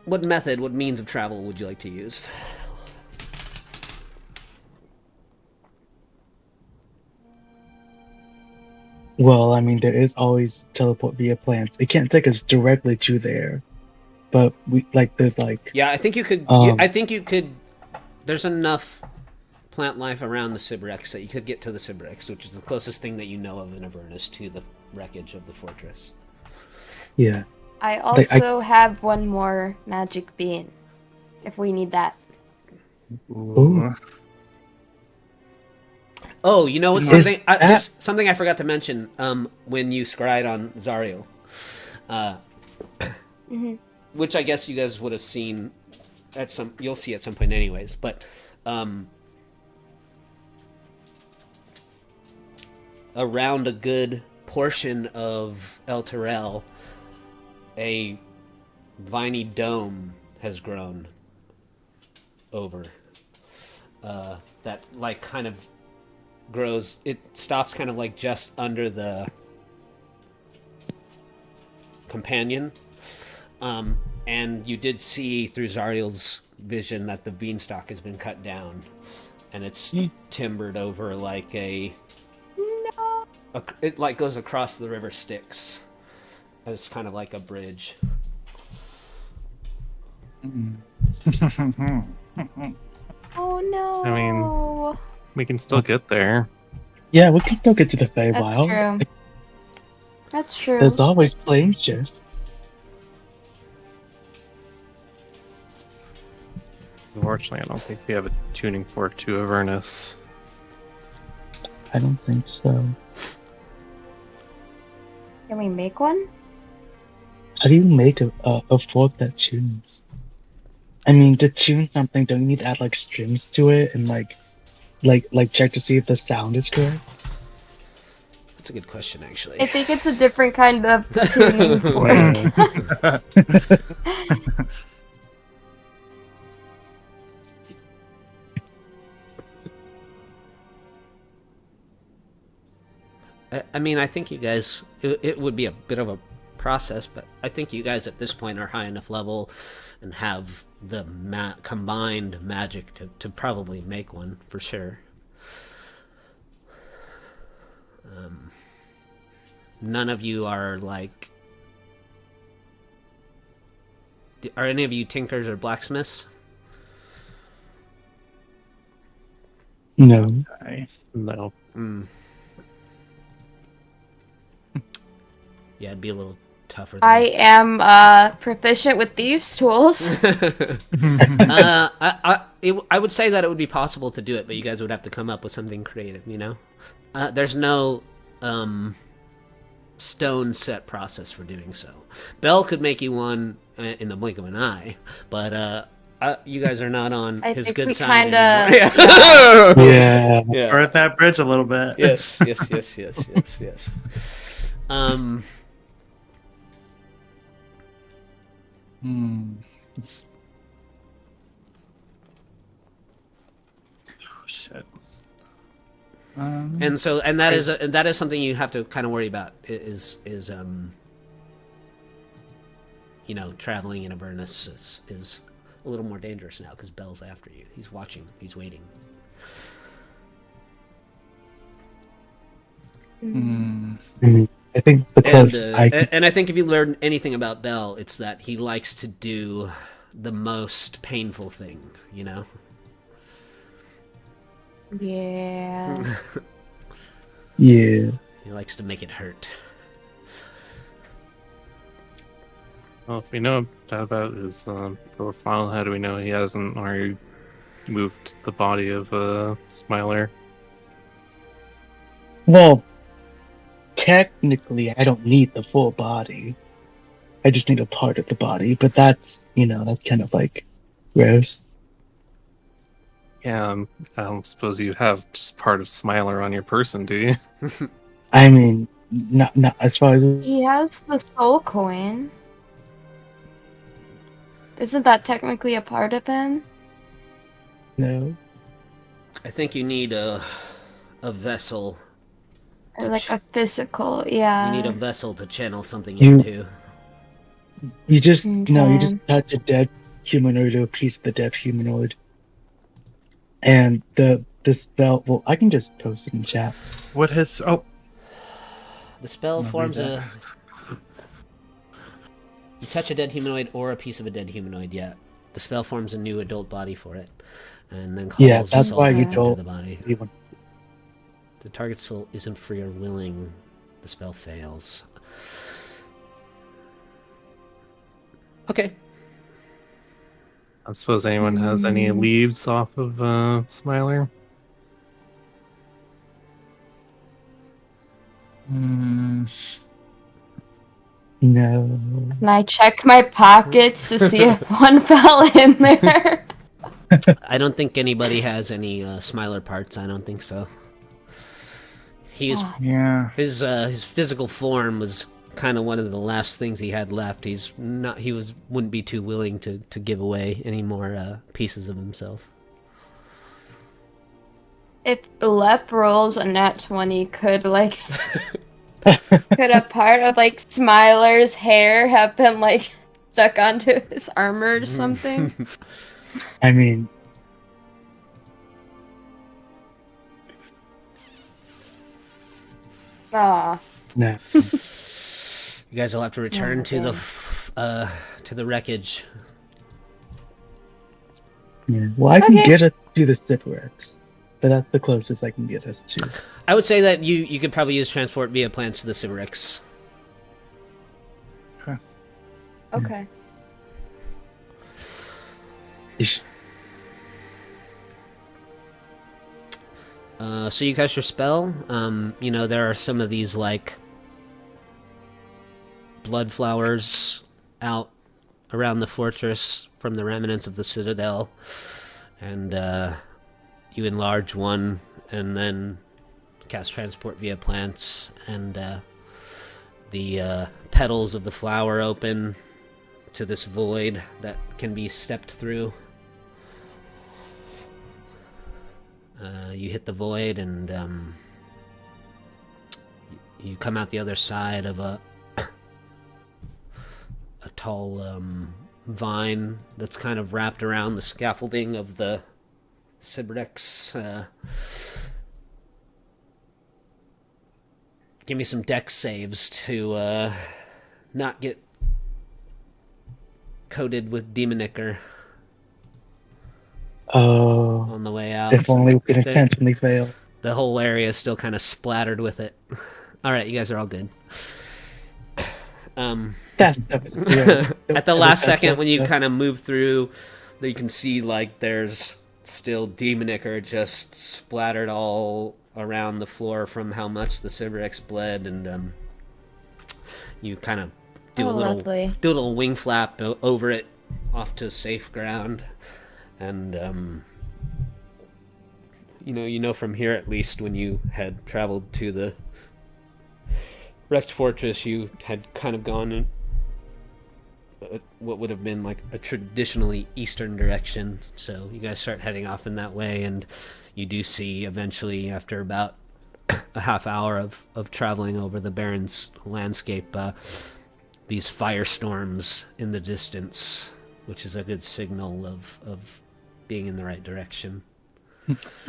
What method, what means of travel would you like to use? Well, I mean, there is always teleport via plants. It can't take us directly to there, but we like there's like Yeah, I think you could. Um, I think you could. There's enough plant life around the Cibrex that you could get to the Cibrex, which is the closest thing that you know of in Avernus to the wreckage of the fortress. yeah. I also have one more magic bean, if we need that. Ooh. Oh, you know, Is something that- something I forgot to mention. When you scryed on Zariel, which I guess you guys would have seen at some. You'll see at some point, anyways. But around a good portion of El Terrell, a viney dome has grown over. That like kind of grows. It stops kind of like just under the companion, and you did see through Zariel's vision that the beanstalk has been cut down, and it's timbered over like it like goes across the river Styx as kind of like a bridge. Oh no! I mean, we can still get there. Yeah, we can still get to the that's Feywild. true. That's true. There's always plane shift. Unfortunately, I don't think we have a tuning fork to Avernus. I don't think so. Can we make one? How do you make a fork that tunes? I mean, to tune something, don't you need to add like strings to it and like check to see if the sound is correct? That's a good question, actually. I think it's a different kind of tuning fork. I mean, I think you guys, it would be a bit of a process, but I think you guys at this point are high enough level and have the combined magic to probably make one, for sure. None of you are like... Are any of you tinkers or blacksmiths? No. No. Yeah, it'd be a little tougher. I am proficient with thieves' tools. I would say that it would be possible to do it, but you guys would have to come up with something creative, you know? There's no stone set process for doing so. Bell could make you one in the blink of an eye, but you guys are not on I his think good we side kinda- anymore. Yeah. Yeah. We're at that bridge a little bit. Yes. Hmm. Oh, shit. And that is something you have to kind of worry about is traveling in Avernus is a little more dangerous now because Bell's after you. He's watching. He's waiting. I think the closest and I think if you learn anything about Bell, it's that he likes to do the most painful thing, you know? Yeah. Yeah. He likes to make it hurt. Well, if we know about his profile, how do we know he hasn't already moved the body of Smiler? Well, technically, I don't need the full body. I just need a part of the body, but that's kind of like gross. Yeah, I don't suppose you have just part of Smiler on your person, do you? I mean, not as far as He has the soul coin. Isn't that technically a part of him? no. I think you need a vessel. Or like a physical, yeah. You need a vessel to channel something You- into. You just Okay. you just touch a dead humanoid or a piece of the dead humanoid, and the spell. Well, I can just post it in chat. What has... Oh, The spell I'll forms read a. You touch a dead humanoid or a piece of a dead humanoid. Yeah, the spell forms a new adult body for it, and then calls Yeah, the that's soul why you into told the body. everyone. The target's soul isn't free or willing. The spell fails. Okay. I suppose anyone has any leaves off of Smiler? No. Can I check my pockets to see if one fell in there? I don't think anybody has any Smiler parts. I don't think so. He's yeah. his physical form was kind of one of the last things he had left. Wouldn't be too willing to give away any more pieces of himself. If Lep rolls a nat 20, could a part of Smiler's hair have been stuck onto his armor or something? I mean, Aw. no. You guys will have to return to the wreckage. Yeah. Well, I can Okay. get us to the Cyprix, but that's the closest I can get us to. I would say that you could probably use transport via plants to the Sybarix. Okay. Ish. So you cast your spell. There are some of these blood flowers out around the fortress from the remnants of the citadel, and you enlarge one and then cast transport via plants, and the petals of the flower open to this void that can be stepped through. You hit the void, and you come out the other side of a tall vine that's kind of wrapped around the scaffolding of the Sybarix. Give me some dex saves to not get coated with demon ichor Oh, on the way out. if only we could intentionally fail. The whole area is still kind of splattered with it. All right, you guys are all good. That stuff is great. At the last second, when you kind of move through, you can see like there's still demon ichor just splattered all around the floor from how much the Sybarex bled, and you kind of do a little wing flap over it off to safe ground, and you know from here, at least, when you had traveled to the wrecked fortress, you had kind of gone in what would have been like a traditionally eastern direction. So you guys start heading off in that way, and you do see eventually, after about a half hour of traveling over the Barrens landscape, these firestorms in the distance, which is a good signal of being in the right direction.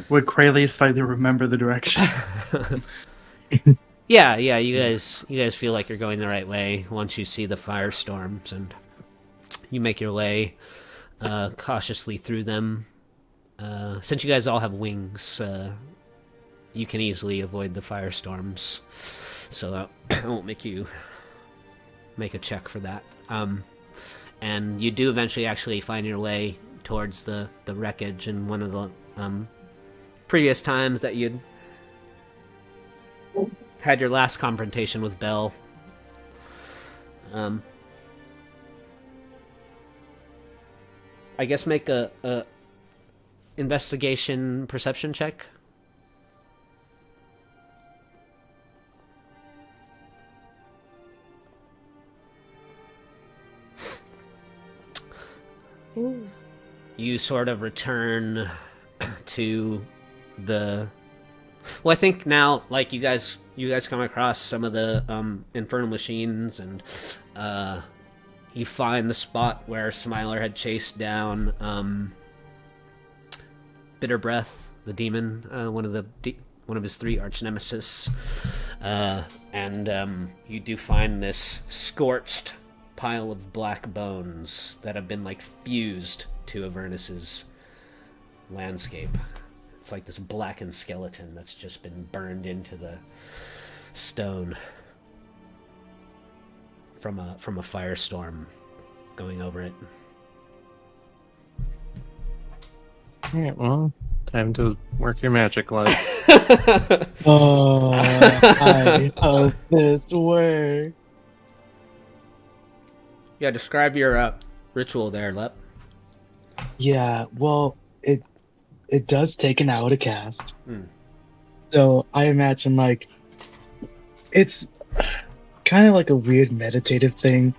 Would Krayley slightly remember the direction? Yeah, you guys feel like you're going the right way once you see the firestorms, and you make your way cautiously through them. Since you guys all have wings, you can easily avoid the firestorms, so I won't make you make a check for that. And you do eventually actually find your way towards the wreckage, and one of the previous times that you'd had your last confrontation with Belle. I guess make a investigation perception check. Ooh. You sort of return to the... Well, I think now, like, you guys come across some of the infernal machines, and you find the spot where Smiler had chased down Bitter Breath, the demon, one of his three arch nemesis, and you do find this scorched pile of black bones that have been like fused to Avernus's landscape. It's like this blackened skeleton that's just been burned into the stone from a firestorm going over it. Alright, well, time to work your magic, love. Oh, I hope this works. Yeah, describe your ritual there, Lep. Yeah, well, it does take an hour to cast. Hmm. So I imagine like it's kind of like a weird meditative thing.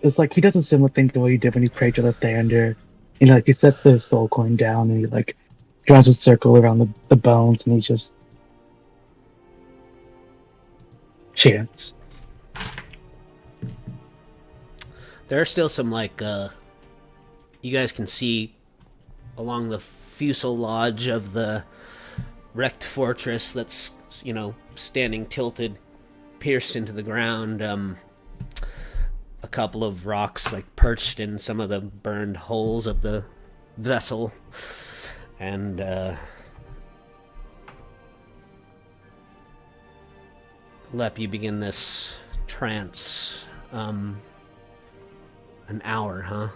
It's like he does a similar thing to what he did when he prayed to the Thunder. You know, like he set the soul coin down and he like draws a circle around the bones and he just chants. There are still some like you guys can see along the fuselage of the wrecked fortress that's, standing tilted, pierced into the ground, a couple of rocks like perched in some of the burned holes of the vessel, and Lep, you begin this trance. An hour, huh?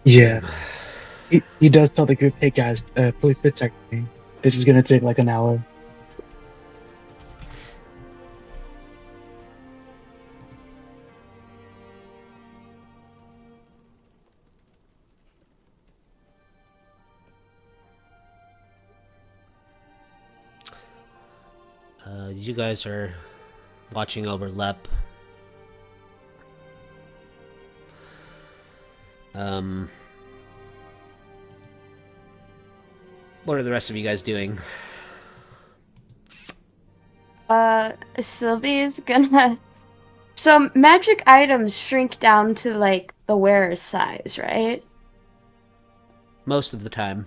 Yeah. He does tell the group, hey guys, please protect me. This is gonna take like an hour. You guys are watching over Lep. What are the rest of you guys doing? Sylvie's gonna... So magic items shrink down to, like, the wearer's size, right? Most of the time.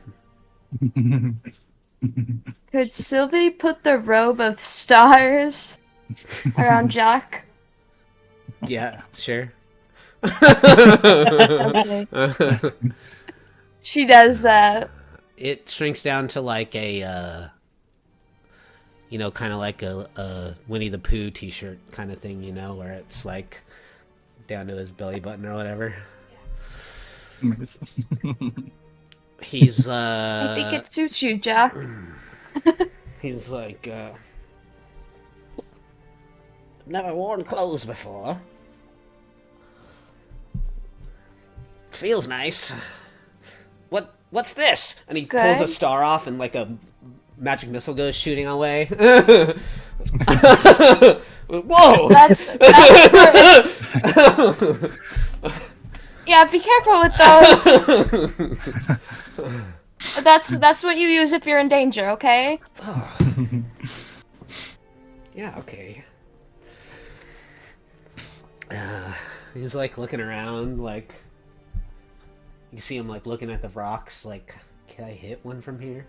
Could Sylvie put the robe of stars around Jack? Yeah, sure. Okay. She does that. It shrinks down to like a kind of like a Winnie the Pooh t-shirt kind of thing, where it's like down to his belly button or whatever. He's I think it suits you, Jack. he's like, never worn clothes before. Feels nice. What's this? And he pulls a star off, and like a magic missile goes shooting away. Whoa! That's yeah, be careful with those. That's what you use if you're in danger, okay? Oh. Yeah, okay. He's like looking around, like you see him like looking at the rocks, like, can I hit one from here?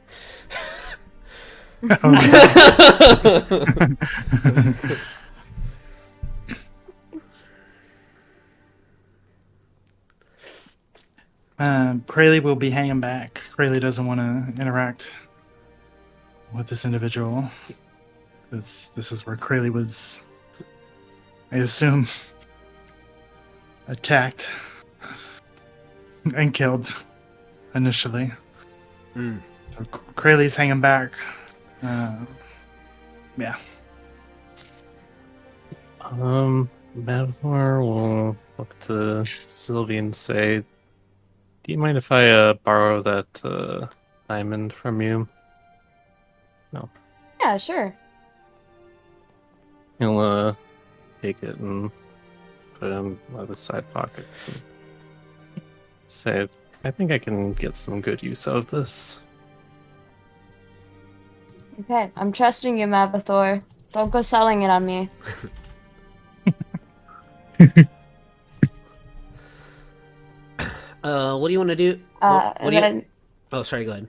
Krayley will be hanging back. Krayley doesn't want to interact with this individual. This is where Krayley was, I assume, attacked and killed initially. So Krayley's hanging back. Yeah. Mavthor will look to Sylvie and say, do you mind if I borrow that diamond from you? No. Yeah, sure. He'll take it and put it in one of his side pockets and say, I think I can get some good use out of this. Okay, I'm trusting you, Mavthor. Don't go selling it on me. What do you want to do? What do you... Oh, sorry, go ahead.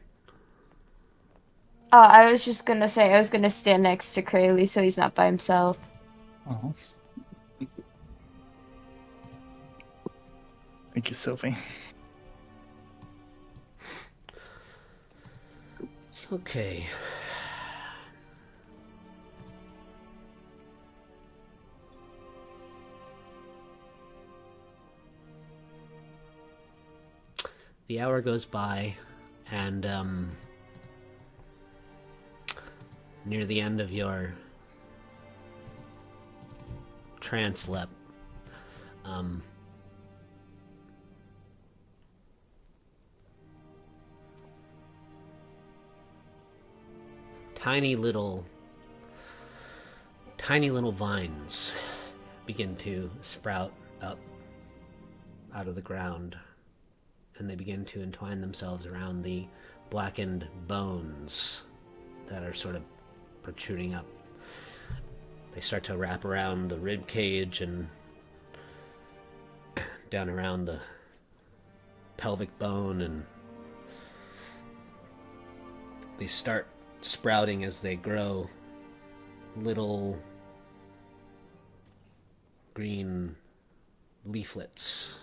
Oh, I was just gonna say, I was gonna stand next to Krayley so he's not by himself. Oh. Thank you, Sylvie. Okay. The hour goes by, and near the end of your translep, tiny little vines begin to sprout up out of the ground, and they begin to entwine themselves around the blackened bones that are sort of protruding up. They start to wrap around the rib cage and down around the pelvic bone, and they start sprouting as they grow little green leaflets.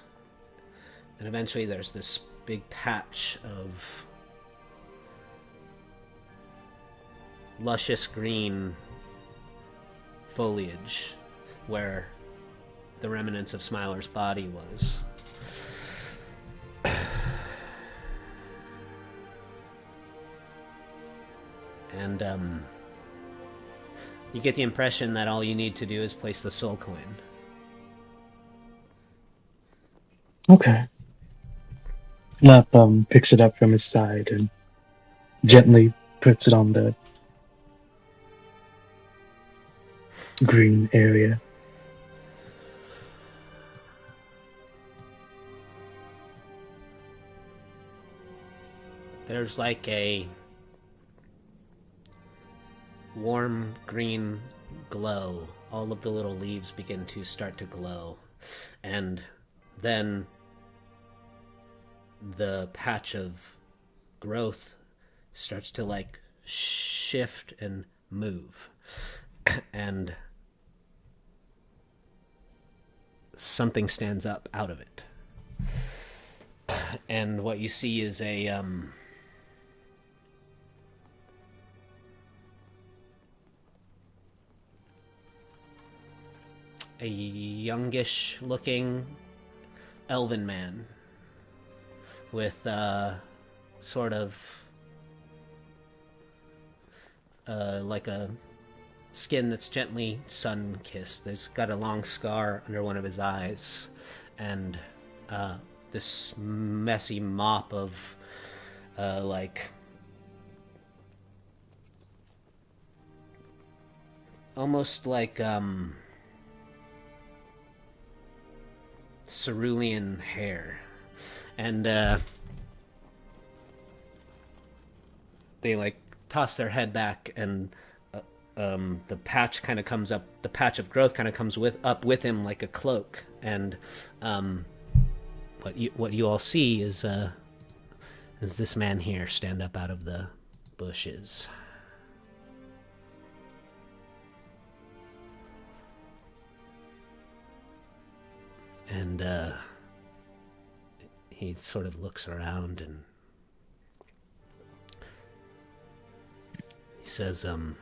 And eventually there's this big patch of luscious green foliage where the remnants of Smiler's body was. And you get the impression that all you need to do is place the soul coin. Okay. Lap picks it up from his side and gently puts it on the green area. There's like a warm green glow. All of the little leaves begin to start to glow. And then the patch of growth starts to like shift and move. And something stands up out of it. And what you see is a youngish-looking elven man with sort of like a skin that's gently sun-kissed. There's got a long scar under one of his eyes, and this messy mop of like almost like cerulean hair, and they like toss their head back, and the patch kind of comes up. The patch of growth kind of comes up with him like a cloak, and what you all see is this man here stand up out of the bushes. And he sort of looks around and he says, where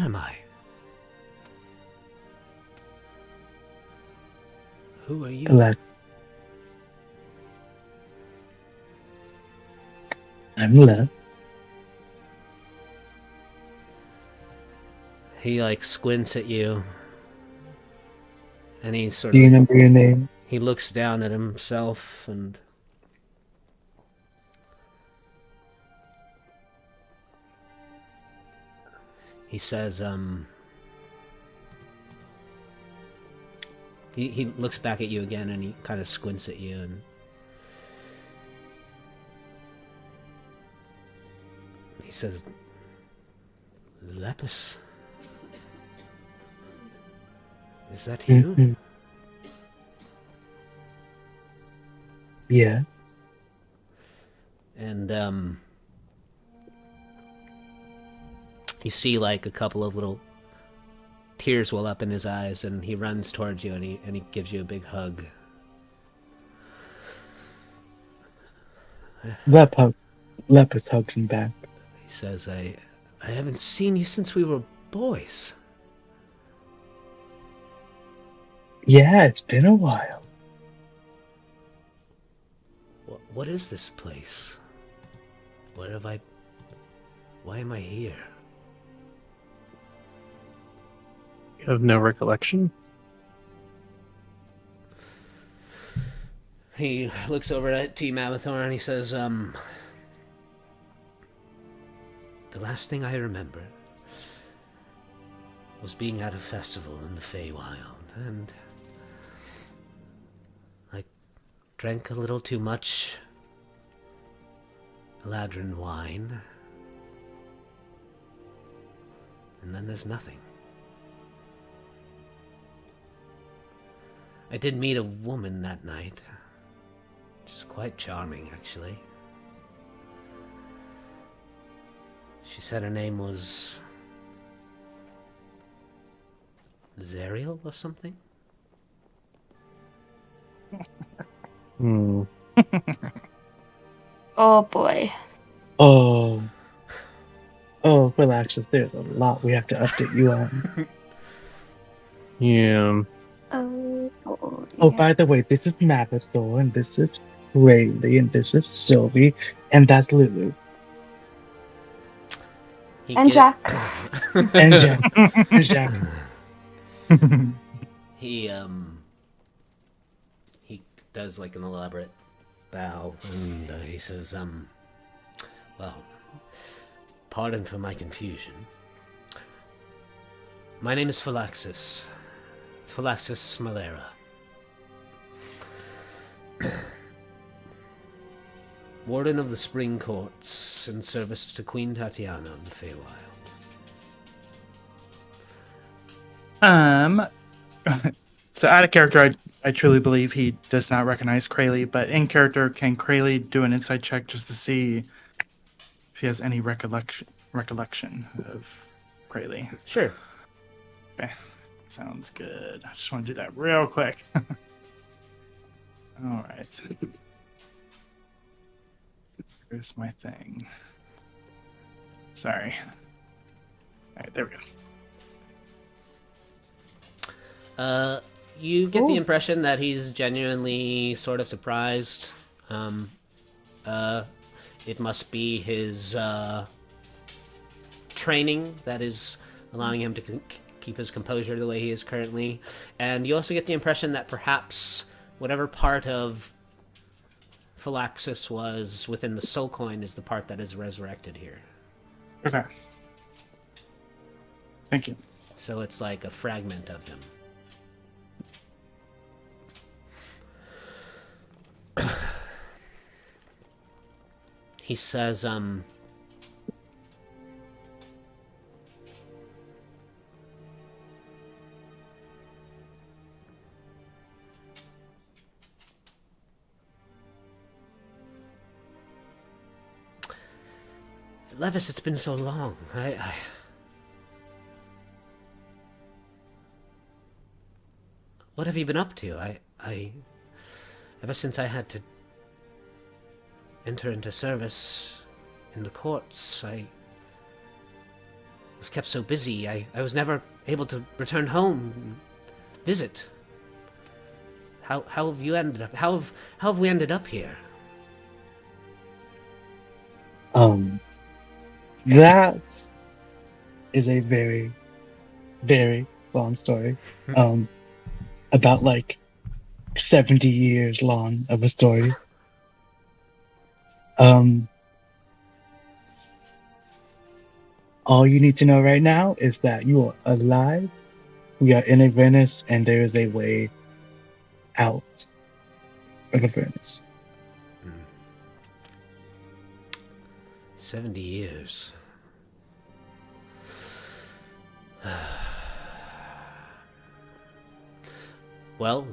am I? Who are you? I'm Lev. He like squints at you, and he sort Do you of remember your name? he looks down at himself, and he says, he looks back at you again, and he kind of squints at you, and he says, Lepus. Is that you? Mm-hmm. Yeah. And you see like a couple of little tears well up in his eyes, and he runs towards you, and he gives you a big hug. Lepus hugs him back. He says, I haven't seen you since we were boys. Yeah, it's been a while. What is this place? Why am I here? You have no recollection? He looks over at T. Mavathor and he says, the last thing I remember was being at a festival in the Feywild, and I drank a little too much Eladrin wine, and then there's nothing. I did meet a woman that night. She's quite charming, actually. She said her name was Zariel or something? Hmm. Oh boy. Oh, relax. There's a lot we have to update you on. Yeah. Oh boy. Oh, by the way, this is Mavador, and this is Rayleigh, and this is Sylvie, and that's LuLu. And Jack. And Jack. And Jack. He does like an elaborate bow, and he says, well, pardon for my confusion. My name is Phylaxis Malera. Warden of the Spring Courts, in service to Queen Tatiana of the Feywild. So out of character, I truly believe he does not recognize Krayley, but in character, can Krayley do an insight check just to see if he has any recollection of Krayley? Sure. Okay. Sounds good. I just want to do that real quick. All right. Here's my thing. Sorry. Alright, there we go. You get the Ooh. impression that he's genuinely sort of surprised. It must be his training that is allowing him to keep his composure the way he is currently. And you also get the impression that perhaps whatever part of Phylaxis was within the soul coin is the part that is resurrected here. Okay. Thank you. So it's like a fragment of him. He says, Levis, it's been so long. What have you been up to? Ever since I had to enter into service in the courts, I was kept so busy. I was never able to return home and visit. How have you ended up? How have we ended up here? That is a very, very long story. About like 70 years long of a story. All you need to know right now is that you are alive. We are in Avernus, and there is a way out of Avernus. 70 years. Well,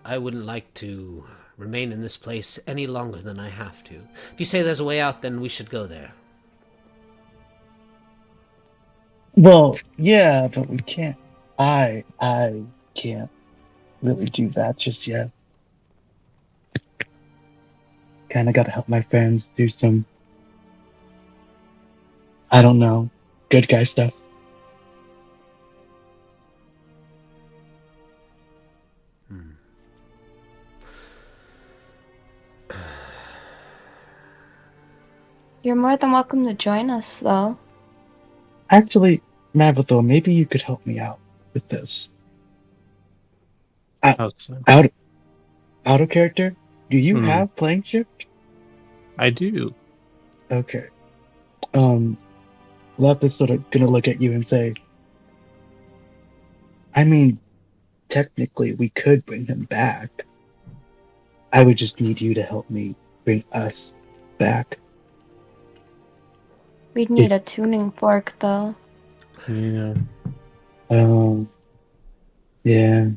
I wouldn't like to remain in this place any longer than I have to. If you say there's a way out, then we should go there. Well, yeah, but we can't. I can't really do that just yet. Kind of got to help my friends do some, I don't know, good guy stuff. You're more than welcome to join us, though. Actually, Mavithor, maybe you could help me out with this. Out of character, do you have playing shift? I do. Okay. Love is sort of gonna look at you and say, I mean, technically we could bring him back. I would just need you to help me bring us back. We'd need a tuning fork, though. Yeah. Yeah.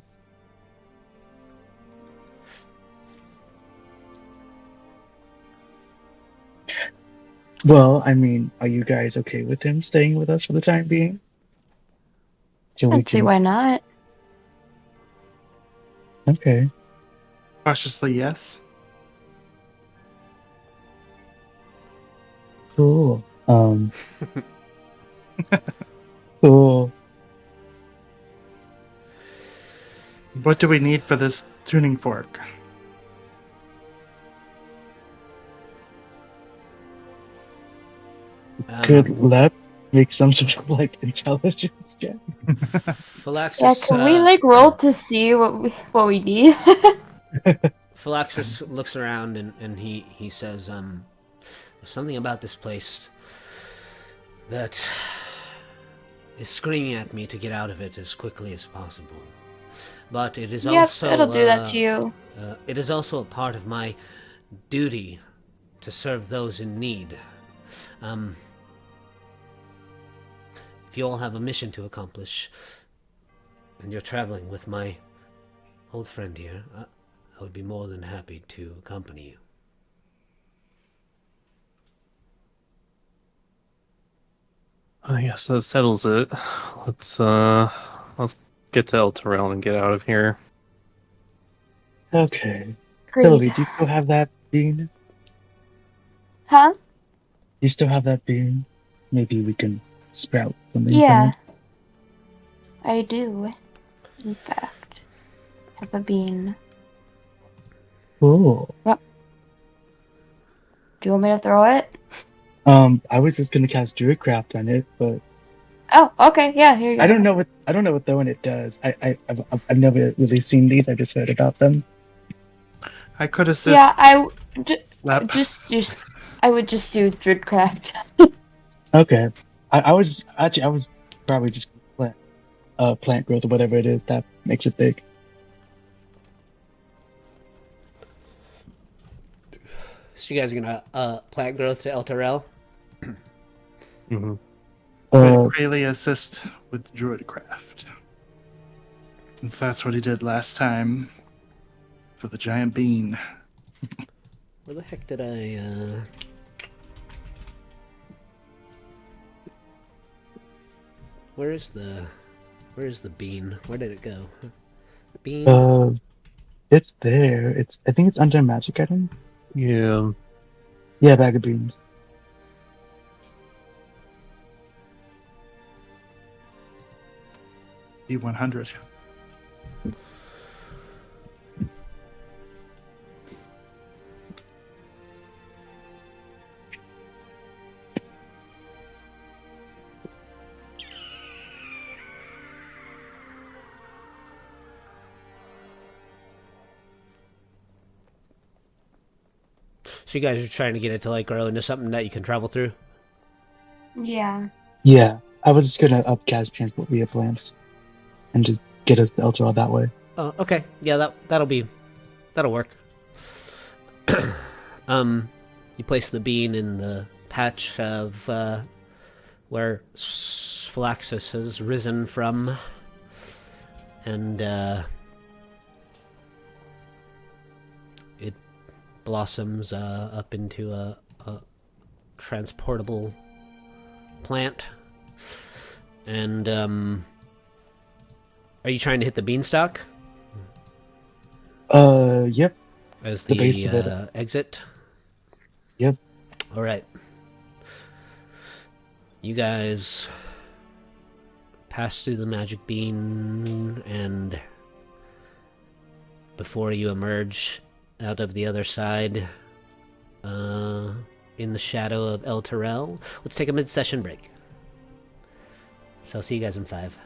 Well, I mean, are you guys okay with him staying with us for the time being? I'd see why not. Okay. Cautiously, yes. Cool. Cool. What do we need for this tuning fork? Could Lep make some sort of like intelligence check? Phylaxis, Yeah, can we roll to see what we need? Phylaxis looks around and he says, there's something about this place that is screaming at me to get out of it as quickly as possible. But it is also... it'll do that to you. It is also a part of my duty to serve those in need. If you all have a mission to accomplish, and you're traveling with my old friend here, I would be more than happy to accompany you. Yes, that settles it. Let's get to El Terrell and get out of here. Okay. Agreed. Sylvie, do you still have that bean? Huh? You still have that bean? Maybe we can sprout something Yeah, from I do. In fact, have a bean. it. Cool. Well, do you want me to throw it? I was just gonna cast Druidcraft on it, but Oh, okay. Yeah, here you go. I don't know what throwing it does. I've never really seen these. I just heard about them. I could assist. Yeah, Lep. I would just do Druidcraft. Okay. I was probably just plant growth or whatever it is that makes it big. So you guys are gonna plant growth to El Terrell? Mm-hmm. Uh, Krayley assist with Druidcraft. Since that's what he did last time for the giant bean. Where the heck did I? Where is the bean? Where did it go? Bean. it's there. I think it's under magic item. Yeah. Yeah, bag of beans. B100. So you guys are trying to get it to like grow into something that you can travel through? Yeah. Yeah, I was just gonna upcast transport via plants and just get us to Elturel that way. Oh, okay. Yeah, that'll work. You place the bean in the patch of where Sphylaxis has risen from, and it blossoms up into a transportable plant. And are you trying to hit the beanstalk Yep. as The the base of it. exit? Yep. All right. You guys pass through the magic bean, and before you emerge out of the other side, in the shadow of El Terrell, let's take a mid-session break. So I'll see you guys in 5.